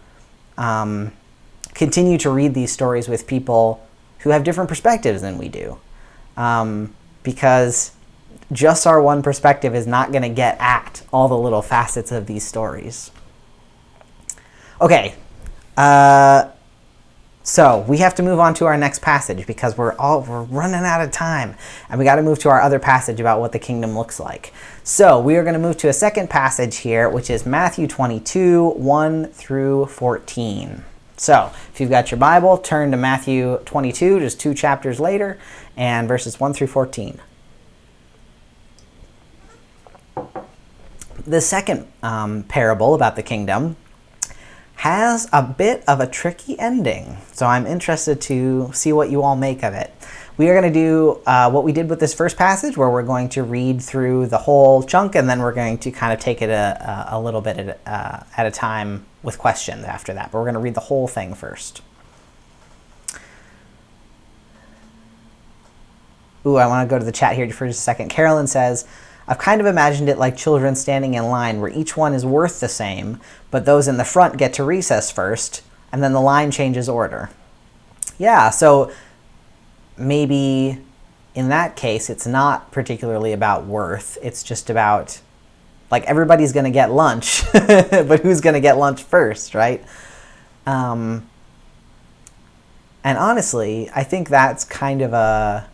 continue to read these stories with people who have different perspectives than we do, because just our one perspective is not going to get at all the little facets of these stories. Okay, so we have to move on to our next passage because we're running out of time, and we got to move to our other passage about what the kingdom looks like. So we are going to move to a second passage here, which is Matthew 22, 1 through 14. So if you've got your Bible, turn to Matthew 22, just 2 chapters later, and verses 1 through 14. The second parable about the kingdom has a bit of a tricky ending, so I'm interested to see what you all make of it. We are going to do what we did with this first passage, where we're going to read through the whole chunk, and then we're going to kind of take it a little bit at a time with questions after that. But we're going to read the whole thing first. Ooh, I want to go to the chat here for just a second. Carolyn says, I've kind of imagined it like children standing in line where each one is worth the same, but those in the front get to recess first, and then the line changes order. Yeah, so maybe in that case, it's not particularly about worth. It's just about, everybody's going to get lunch, but who's going to get lunch first, right? And honestly, I think that's kind of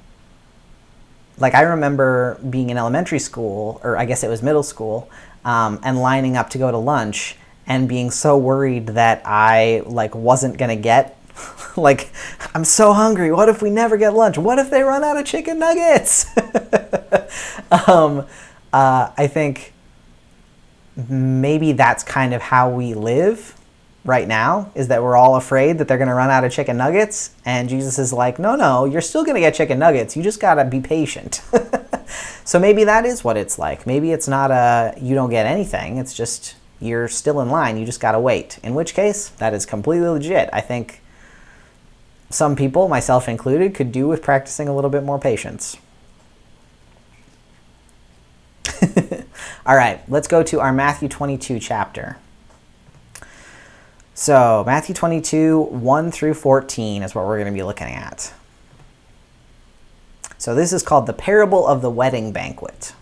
like I remember being in elementary school, or I guess it was middle school, and lining up to go to lunch and being so worried that I like wasn't gonna get like, I'm so hungry. What if we never get lunch? What if they run out of chicken nuggets? I think maybe that's kind of how we live right now, is that we're all afraid that they're going to run out of chicken nuggets. And Jesus is like, no, you're still going to get chicken nuggets. You just got to be patient. So maybe that is what it's like. Maybe it's not you don't get anything. It's just you're still in line. You just got to wait. In which case, that is completely legit. I think some people, myself included, could do with practicing a little bit more patience. All right, let's go to our Matthew 22 chapter. So Matthew 22, 1 through 14 is what we're going to be looking at. So this is called the parable of the wedding banquet.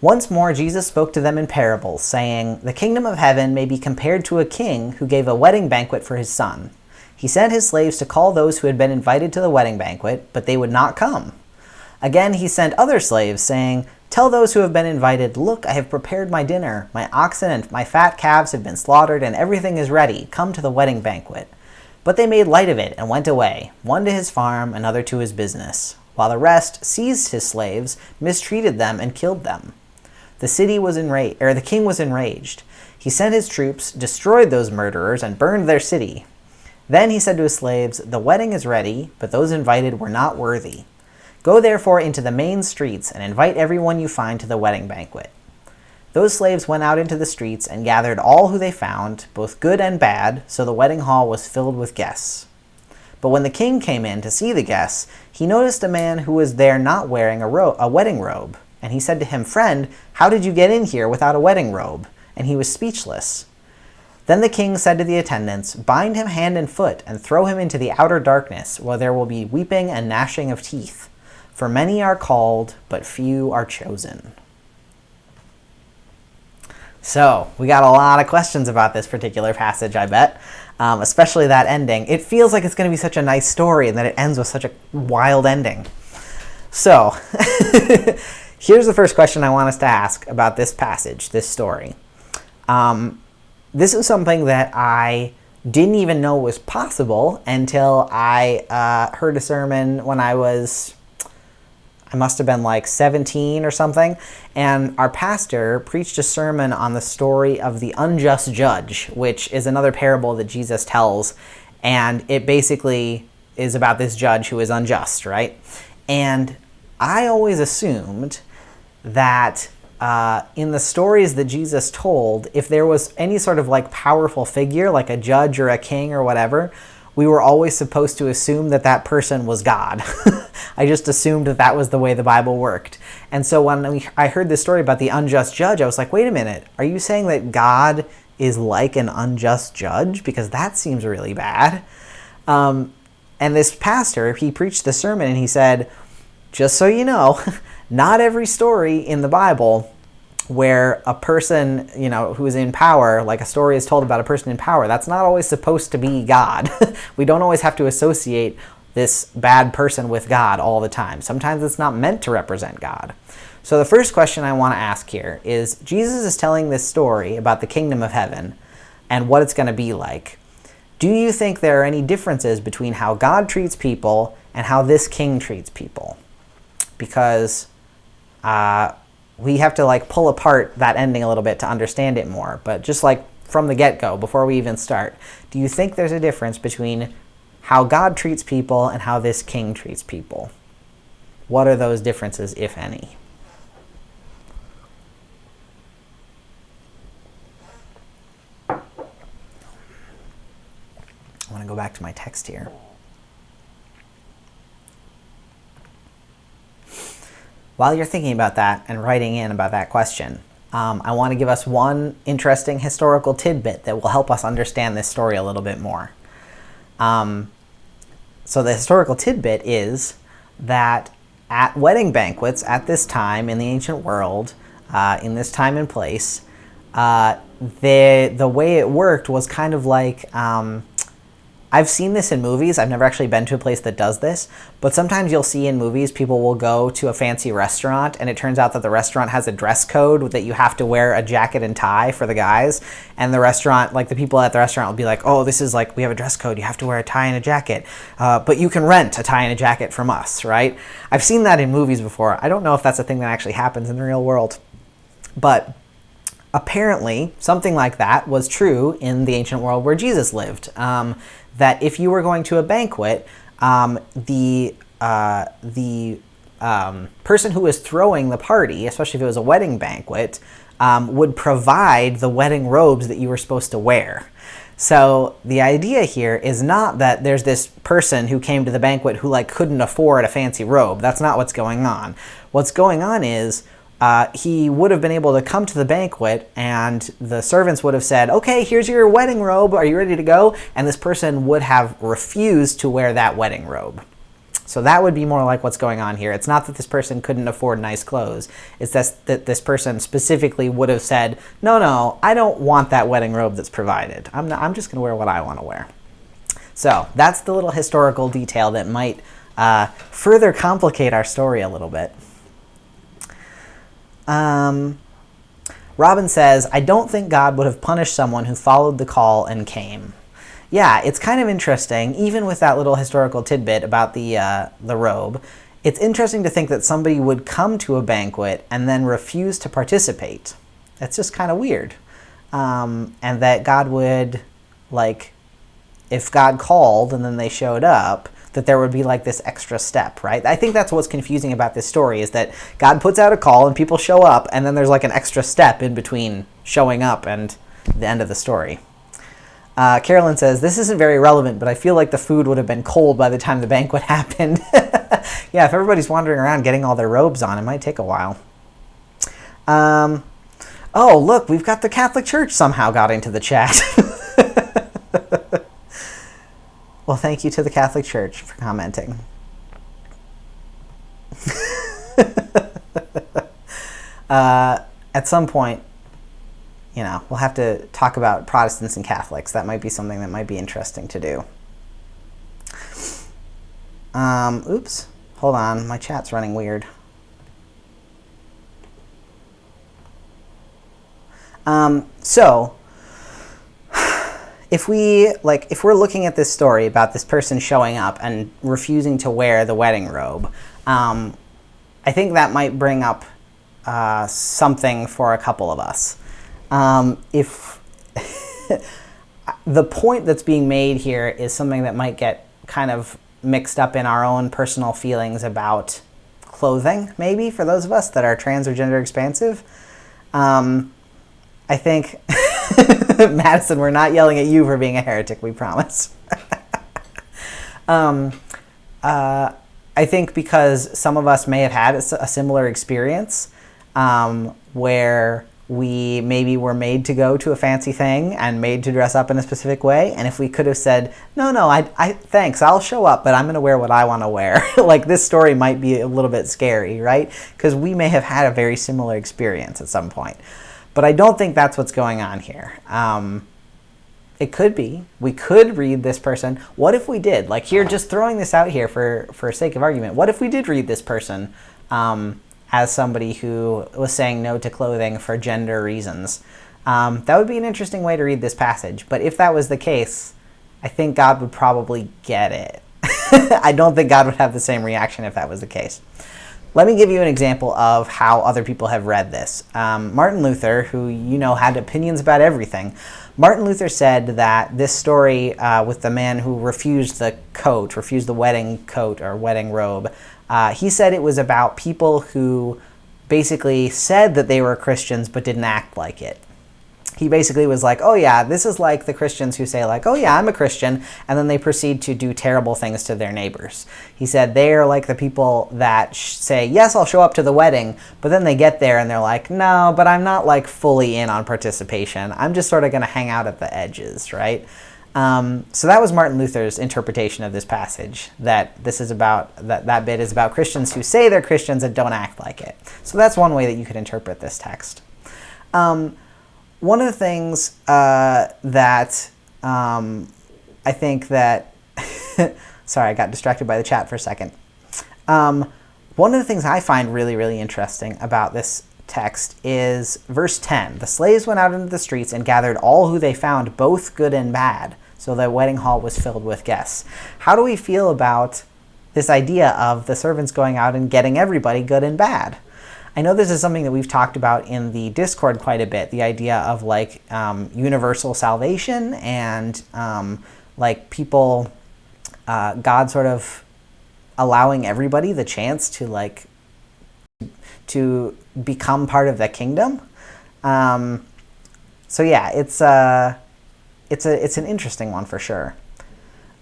Once more Jesus spoke to them in parables, saying, "The kingdom of heaven may be compared to a king who gave a wedding banquet for his son. He sent his slaves to call those who had been invited to the wedding banquet, but they would not come. Again he sent other slaves, saying, 'Tell those who have been invited, look, I have prepared my dinner. My oxen and my fat calves have been slaughtered, and everything is ready. Come to the wedding banquet.' But they made light of it and went away, one to his farm, another to his business, while the rest seized his slaves, mistreated them, and killed them. The king was enraged. He sent his troops, destroyed those murderers, and burned their city. Then he said to his slaves, 'The wedding is ready, but those invited were not worthy. Go therefore into the main streets and invite everyone you find to the wedding banquet.' Those slaves went out into the streets and gathered all who they found, both good and bad, so the wedding hall was filled with guests. But when the king came in to see the guests, he noticed a man who was there not wearing a wedding robe. And he said to him, 'Friend, how did you get in here without a wedding robe?' And he was speechless. Then the king said to the attendants, 'Bind him hand and foot and throw him into the outer darkness, where there will be weeping and gnashing of teeth. For many are called, but few are chosen.'" So, we got a lot of questions about this particular passage, I bet. Especially that ending. It feels like it's going to be such a nice story, and that it ends with such a wild ending. So, here's the first question I want us to ask about this passage, this story. This is something that I didn't even know was possible until I heard a sermon when I must have been like 17 or something, and our pastor preached a sermon on the story of the unjust judge, which is another parable that Jesus tells, and it basically is about this judge who is unjust, right? And I always assumed that in the stories that Jesus told, if there was any sort of like powerful figure, like a judge or a king or whatever, we were always supposed to assume that that person was God. I just assumed that that was the way the Bible worked. And so when I heard this story about the unjust judge, I was like, wait a minute, are you saying that God is like an unjust judge? Because that seems really bad. And this pastor, he preached the sermon and he said, just so you know, not every story in the Bible where a person, who is in power, like a story is told about a person in power, that's not always supposed to be God. We don't always have to associate this bad person with God all the time. Sometimes it's not meant to represent God. So the first question I want to ask here is, Jesus is telling this story about the kingdom of heaven and what it's going to be like. Do you think there are any differences between how God treats people and how this king treats people? Because we have to pull apart that ending a little bit to understand it more. But just from the get-go, before we even start, do you think there's a difference between how God treats people and how this king treats people? What are those differences, if any? I want to go back to my text here. While you're thinking about that and writing in about that question, I want to give us one interesting historical tidbit that will help us understand this story a little bit more. So the historical tidbit is that at wedding banquets at this time in the ancient world, in this time and place, the way it worked was kind of like, I've seen this in movies. I've never actually been to a place that does this, but sometimes you'll see in movies people will go to a fancy restaurant and it turns out that the restaurant has a dress code that you have to wear a jacket and tie for the guys, and the restaurant, like the people at the restaurant will be like, oh, this is like, we have a dress code, you have to wear a tie and a jacket, but you can rent a tie and a jacket from us, right? I've seen that in movies before. I don't know if that's a thing that actually happens in the real world, but apparently something like that was true in the ancient world where Jesus lived. That if you were going to a banquet, the person who was throwing the party, especially if it was a wedding banquet, would provide the wedding robes that you were supposed to wear. So the idea here is not that there's this person who came to the banquet who like couldn't afford a fancy robe. That's not what's going on. What's going on is he would have been able to come to the banquet and the servants would have said, okay, here's your wedding robe, are you ready to go? And this person would have refused to wear that wedding robe. So that would be more like what's going on here. It's not that this person couldn't afford nice clothes. It's that this person specifically would have said, no, I don't want that wedding robe that's provided. I'm just going to wear what I want to wear. So that's the little historical detail that might further complicate our story a little bit. Robin says, I don't think God would have punished someone who followed the call and came. Yeah, it's kind of interesting, even with that little historical tidbit about the robe. It's interesting to think that somebody would come to a banquet and then refuse to participate. That's just kind of weird. And that God would, like, if God called and then they showed up, that there would be like this extra step, right? I think that's what's confusing about this story, is that God puts out a call and people show up, and then there's like an extra step in between showing up and the end of the story. Carolyn says, this isn't very relevant, but I feel like the food would have been cold by the time the banquet happened. Yeah, if everybody's wandering around getting all their robes on, it might take a while. Oh, look, we've got the Catholic Church somehow got into the chat. Well, thank you to the Catholic Church for commenting. At some point, we'll have to talk about Protestants and Catholics. That might be something that might be interesting to do. Oops. Hold on. My chat's running weird. So if we're looking at this story about this person showing up and refusing to wear the wedding robe, I think that might bring up something for a couple of us. If the point that's being made here is something that might get kind of mixed up in our own personal feelings about clothing, maybe, for those of us that are trans or gender expansive. I think, Madison, we're not yelling at you for being a heretic, we promise. I think because some of us may have had a similar experience where we maybe were made to go to a fancy thing and made to dress up in a specific way, and if we could have said, no, I thanks, I'll show up, but I'm going to wear what I want to wear, like this story might be a little bit scary, right? Because we may have had a very similar experience at some point. But I don't think that's what's going on here. It could be. We could read this person. What if we did? Like here, just throwing this out here for sake of argument. What if we did read this person as somebody who was saying no to clothing for gender reasons? That would be an interesting way to read this passage. But if that was the case, I think God would probably get it. I don't think God would have the same reaction if that was the case. Let me give you an example of how other people have read this. Martin Luther, who had opinions about everything, Martin Luther said that this story with the man who refused the wedding coat or wedding robe, he said it was about people who basically said that they were Christians but didn't act like it. He basically was like, oh yeah, this is like the Christians who say like, oh yeah, I'm a Christian, and then they proceed to do terrible things to their neighbors. He said they are like the people that say, yes, I'll show up to the wedding, but then they get there and they're like, no, but I'm not like fully in on participation. I'm just sort of going to hang out at the edges, right? So that was Martin Luther's interpretation of this passage, that this is about, that bit is about Christians who say they're Christians and don't act like it. So that's one way that you could interpret this text. One of the things that I think that, sorry, I got distracted by the chat for a second. One of the things I find really, really interesting about this text is verse 10. The slaves went out into the streets and gathered all who they found, both good and bad. So the wedding hall was filled with guests. How do we feel about this idea of the servants going out and getting everybody good and bad? I know this is something that we've talked about in the Discord quite a bit, the idea of like universal salvation and like people, God sort of allowing everybody the chance to like to become part of the kingdom. So yeah, it's an interesting one for sure.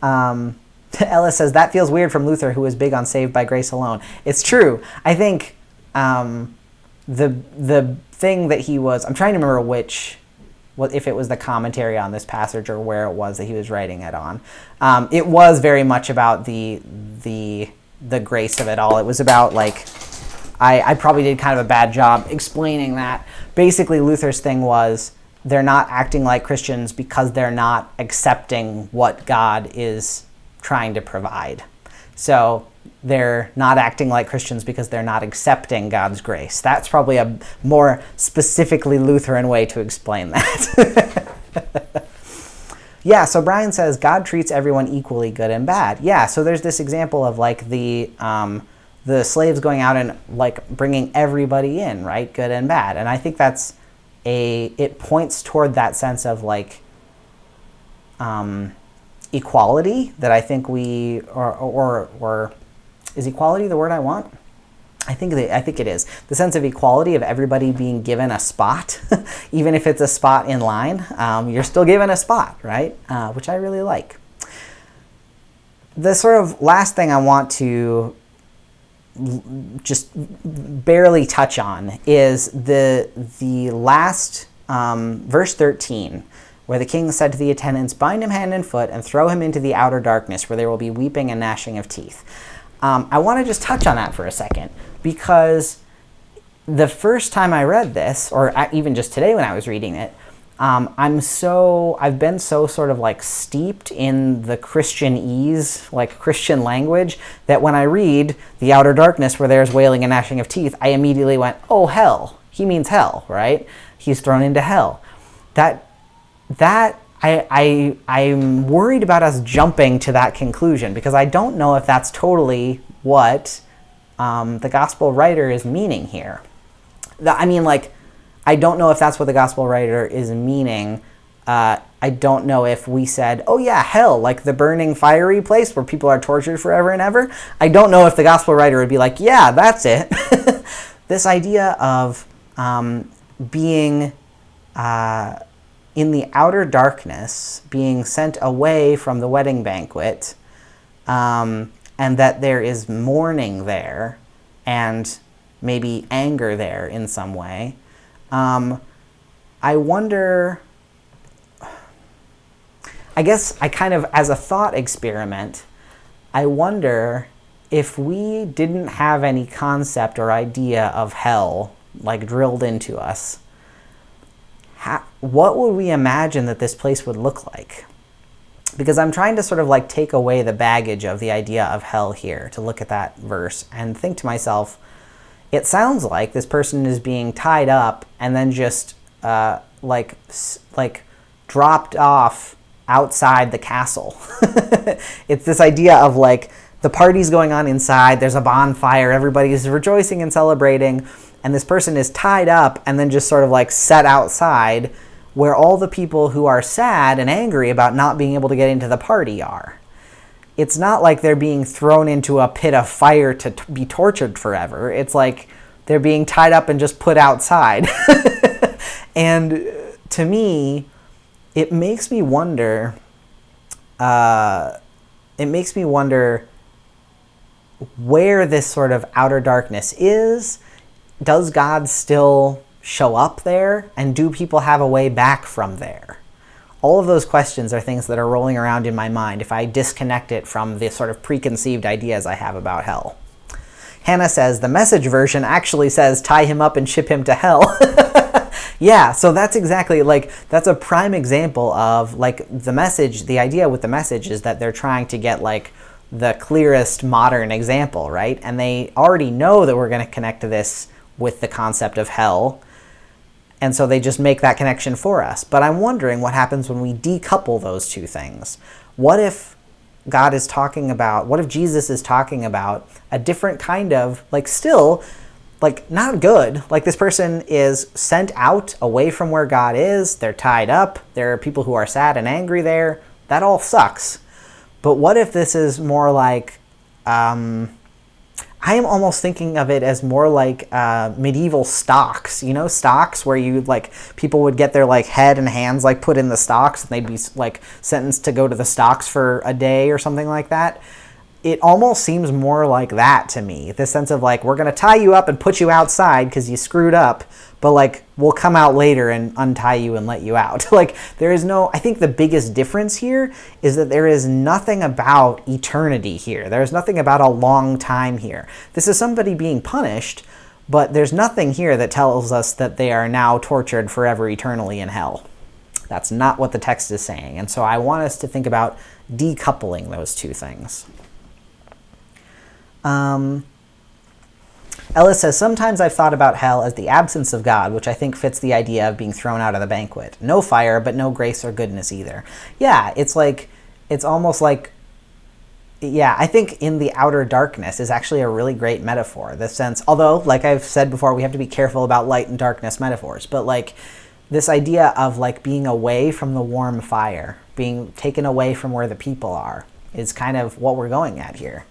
Ellis says that feels weird from Luther, who was big on saved by grace alone. It's true. I think the thing that he was, I'm trying to remember if it was the commentary on this passage or where it was that he was writing it on. It was very much about the grace of it all. It was about like, I probably did kind of a bad job explaining that. Basically, Luther's thing was they're not acting like Christians because they're not accepting what God is trying to provide. So they're not acting like Christians because they're not accepting God's grace. That's probably a more specifically Lutheran way to explain that. Yeah, so Brian says God treats everyone equally, good and bad. Yeah, so there's this example of like the slaves going out and like bringing everybody in, right? Good and bad. And I think it points toward that sense of like equality that I think or is equality the word I want? I think it is. The sense of equality of everybody being given a spot, even if it's a spot in line, you're still given a spot, right? Which I really like. The sort of last thing I want to just barely touch on is the last verse 13, where the king said to the attendants, "Bind him hand and foot and throw him into the outer darkness, where there will be weeping and gnashing of teeth." I want to just touch on that for a second, because the first time I read this, or even just today when I was reading it, I've been so sort of like steeped in the Christianese, like Christian language, that when I read the outer darkness where there's wailing and gnashing of teeth, I immediately went, oh, hell. He means hell, right? He's thrown into hell. I'm worried about us jumping to that conclusion, because I don't know if that's totally what the gospel writer is meaning here. I don't know if that's what the gospel writer is meaning. I don't know if we said, oh yeah, hell, like the burning fiery place where people are tortured forever and ever. I don't know if the gospel writer would be like, yeah, that's it. This idea of being in the outer darkness, being sent away from the wedding banquet, and that there is mourning there and maybe anger there in some way. I wonder, I guess I kind of, as a thought experiment, I wonder if we didn't have any concept or idea of hell like drilled into us, what would we imagine that this place would look like? Because I'm trying to sort of like take away the baggage of the idea of hell here, to look at that verse and think to myself, it sounds like this person is being tied up and then just like dropped off outside the castle. It's this idea of like the party's going on inside, there's a bonfire, everybody's rejoicing and celebrating, and this person is tied up and then just sort of like set outside where all the people who are sad and angry about not being able to get into the party are. It's not like they're being thrown into a pit of fire to be tortured forever. It's like they're being tied up and just put outside. And to me, it makes me wonder where this sort of outer darkness is. Does God still show up there? And do people have a way back from there? All of those questions are things that are rolling around in my mind if I disconnect it from the sort of preconceived ideas I have about hell. Hannah says, the Message version actually says, tie him up and ship him to hell. Yeah, so that's exactly, like, that's a prime example of, like, the message, the idea with the message is that they're trying to get, like, the clearest modern example, right? And they already know that we're going to connect to this with the concept of hell, and so they just make that connection for us. But I'm wondering what happens when we decouple those two things. What if God is talking about, what if Jesus is talking about a different kind of, like, still, like, not good. Like, this person is sent out away from where God is. They're tied up. There are people who are sad and angry there. That all sucks. But what if this is more like, I am almost thinking of it as more like medieval stocks, you know, stocks where you, like, people would get their, like, head and hands, like, put in the stocks, and they'd be, like, sentenced to go to the stocks for a day or something like that. It almost seems more like that to me. The sense of, like, we're going to tie you up and put you outside because you screwed up, but, like, we'll come out later and untie you and let you out. Like, there is no, I think the biggest difference here is that there is nothing about eternity here. There's nothing about a long time here. This is somebody being punished, but there's nothing here that tells us that they are now tortured forever eternally in hell. That's not what the text is saying. And so I want us to think about decoupling those two things. Ellis says, sometimes I've thought about hell as the absence of God, which I think fits the idea of being thrown out of the banquet. No fire, but no grace or goodness either. Yeah, it's like, it's almost like, yeah, I think in the outer darkness is actually a really great metaphor. The sense, although, like I've said before, we have to be careful about light and darkness metaphors, but, like, this idea of, like, being away from the warm fire, being taken away from where the people are, is kind of what we're going at here.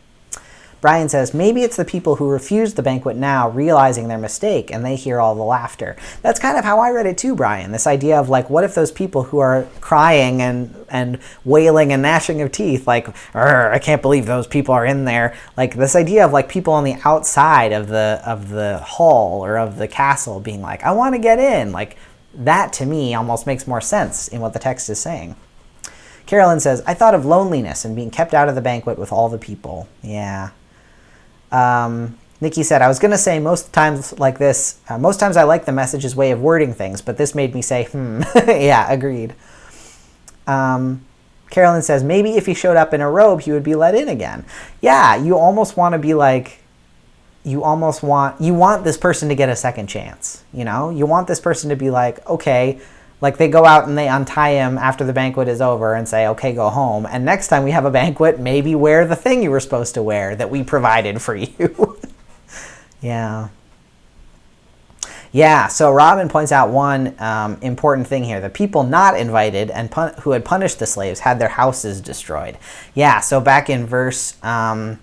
Brian says, maybe it's the people who refuse the banquet now realizing their mistake and they hear all the laughter. That's kind of how I read it too, Brian. This idea of, like, what if those people who are crying and wailing and gnashing of teeth, like, I can't believe those people are in there. Like, this idea of, like, people on the outside of the hall or of the castle being like, I want to get in. Like, that to me almost makes more sense in what the text is saying. Carolyn says, I thought of loneliness and being kept out of the banquet with all the people. Yeah. Nikki said, I was going to say most times like this, most times I like the message's way of wording things, but this made me say, yeah, agreed. Carolyn says, maybe if he showed up in a robe, he would be let in again. Yeah, you almost want to be like, you want this person to get a second chance, you know? You want this person to be like, okay, like they go out and they untie him after the banquet is over and say, okay, go home. And next time we have a banquet, maybe wear the thing you were supposed to wear that we provided for you. Yeah. Yeah, so Robin points out one important thing here. The people not invited and who had punished the slaves had their houses destroyed. Yeah, so back in verse, what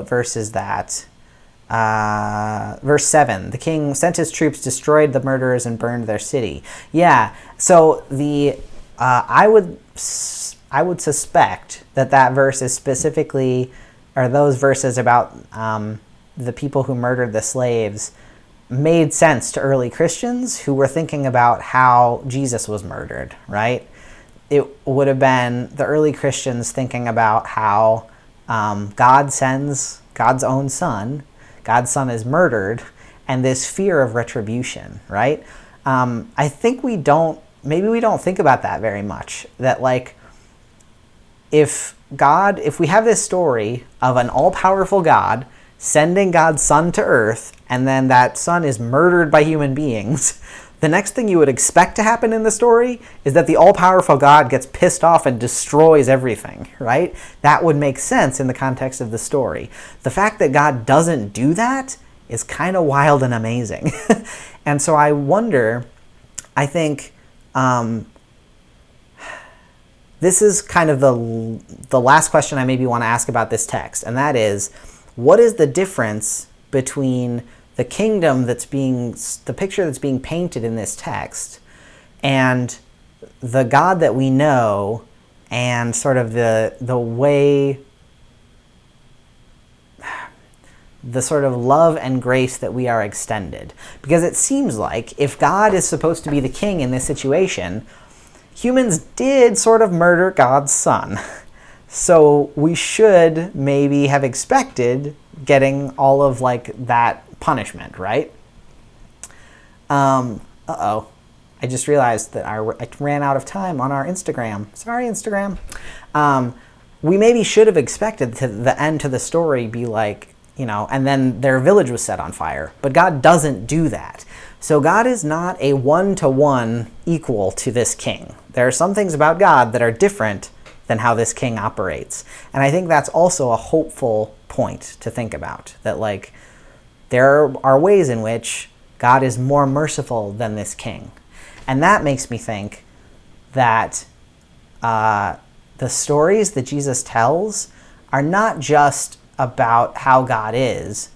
verse is that? Verse 7, the king sent his troops, destroyed the murderers, and burned their city. Yeah, so the I would suspect that verse is specifically, or those verses about the people who murdered the slaves made sense to early Christians who were thinking about how Jesus was murdered, right? It would have been the early Christians thinking about how God sends God's own son. God's son is murdered, and this fear of retribution, right? I think maybe we don't think about that very much. That, like, if we have this story of an all-powerful God sending God's son to earth, and then that son is murdered by human beings, the next thing you would expect to happen in the story is that the all-powerful God gets pissed off and destroys everything, right? That would make sense in the context of the story. The fact that God doesn't do that is kind of wild and amazing. And so I wonder, I think this is kind of the last question I maybe want to ask about this text, and that is, what is the difference between the kingdom the picture that's being painted in this text, and the God that we know, and sort of the way, the sort of love and grace that we are extended? Because it seems like if God is supposed to be the king in this situation, humans did sort of murder God's son. So we should maybe have expected getting all of, like, that punishment, right? Uh-oh. I just realized that I ran out of time on our Instagram. Sorry, Instagram. We maybe should have expected the end to the story be like, and then their village was set on fire. But God doesn't do that. So God is not a one-to-one equal to this king. There are some things about God that are different than how this king operates. And I think that's also a hopeful point to think about. That like there are ways in which God is more merciful than this king. And that makes me think that the stories that Jesus tells are not just about how God is.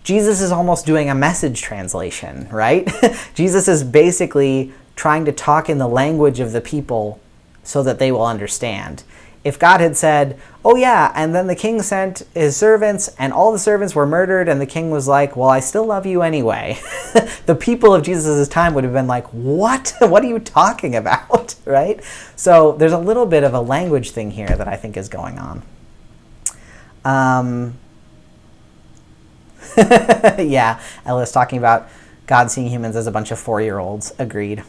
Jesus is almost doing a message translation, right? Jesus is basically trying to talk in the language of the people so that they will understand. If God had said, oh yeah, and then the king sent his servants and all the servants were murdered and the king was like, well, I still love you anyway. The people of Jesus' time would have been like, what? What are you talking about, right? So there's a little bit of a language thing here that I think is going on. Yeah, Ella's talking about God seeing humans as a bunch of 4-year-olds. Agreed.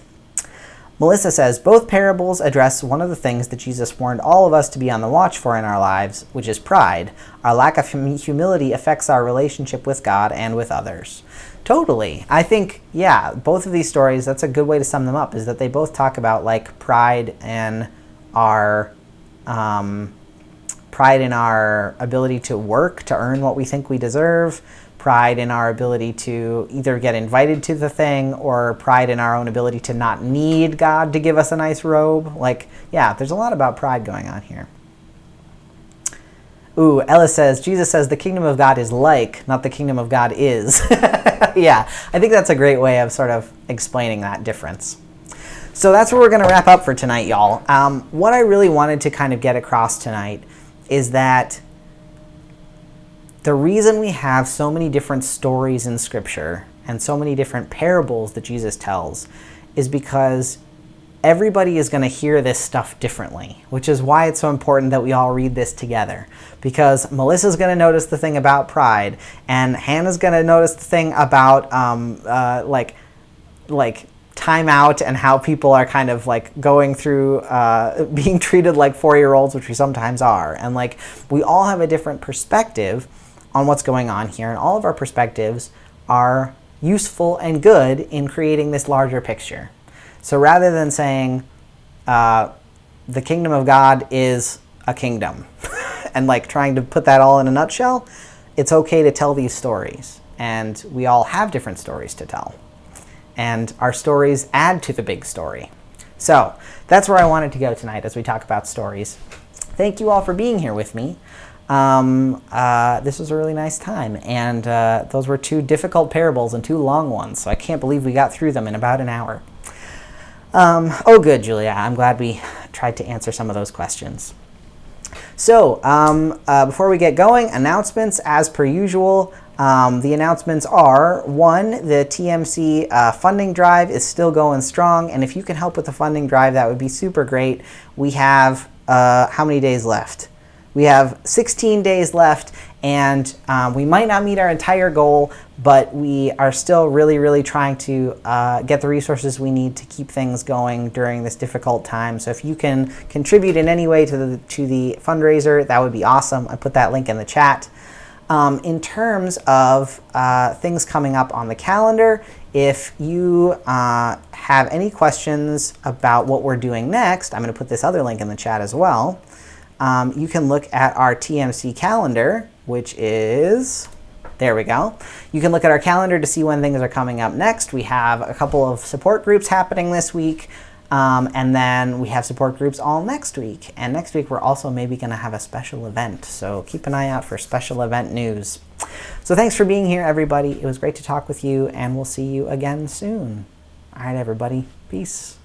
Melissa says, both parables address one of the things that Jesus warned all of us to be on the watch for in our lives, which is pride. Our lack of humility affects our relationship with God and with others. Totally. I think, yeah, both of these stories, that's a good way to sum them up, is that they both talk about like pride in our ability to work, to earn what we think we deserve, pride in our ability to either get invited to the thing, or pride in our own ability to not need God to give us a nice robe. Like, yeah, there's a lot about pride going on here. Ooh, Ella says, Jesus says the kingdom of God is like, not the kingdom of God is. Yeah, I think that's a great way of sort of explaining that difference. So that's where we're going to wrap up for tonight, y'all. What I really wanted to kind of get across tonight is that the reason we have so many different stories in Scripture and so many different parables that Jesus tells is because everybody is going to hear this stuff differently, which is why it's so important that we all read this together. Because Melissa's going to notice the thing about pride, and Hannah's going to notice the thing about like time out and how people are kind of like going through being treated like 4-year-olds, which we sometimes are. And like we all have a different perspective on what's going on here, and all of our perspectives are useful and good in creating this larger picture. So rather than saying the kingdom of God is a kingdom and like trying to put that all in a nutshell, it's okay to tell these stories. And we all have different stories to tell. And our stories add to the big story. So that's where I wanted to go tonight as we talk about stories. Thank you all for being here with me. This was a really nice time, and those were 2 difficult parables and 2 long ones, so I can't believe we got through them in about an hour. Oh good, Julia, I'm glad we tried to answer some of those questions. So before we get going, announcements as per usual. The announcements are, 1, the TMC funding drive is still going strong, and if you can help with the funding drive, that would be super great. We have how many days left? We have 16 days left, and we might not meet our entire goal, but we are still really, really trying to get the resources we need to keep things going during this difficult time. So if you can contribute in any way to the fundraiser, that would be awesome. I put that link in the chat. In terms of things coming up on the calendar, if you have any questions about what we're doing next, I'm going to put this other link in the chat as well. You can look at our TMC calendar, which is, there we go. You can look at our calendar to see when things are coming up next. We have a couple of support groups happening this week, and then we have support groups all next week. And next week we're also maybe going to have a special event, so keep an eye out for special event news. So thanks for being here, everybody. It was great to talk with you, and we'll see you again soon. All right, everybody. Peace.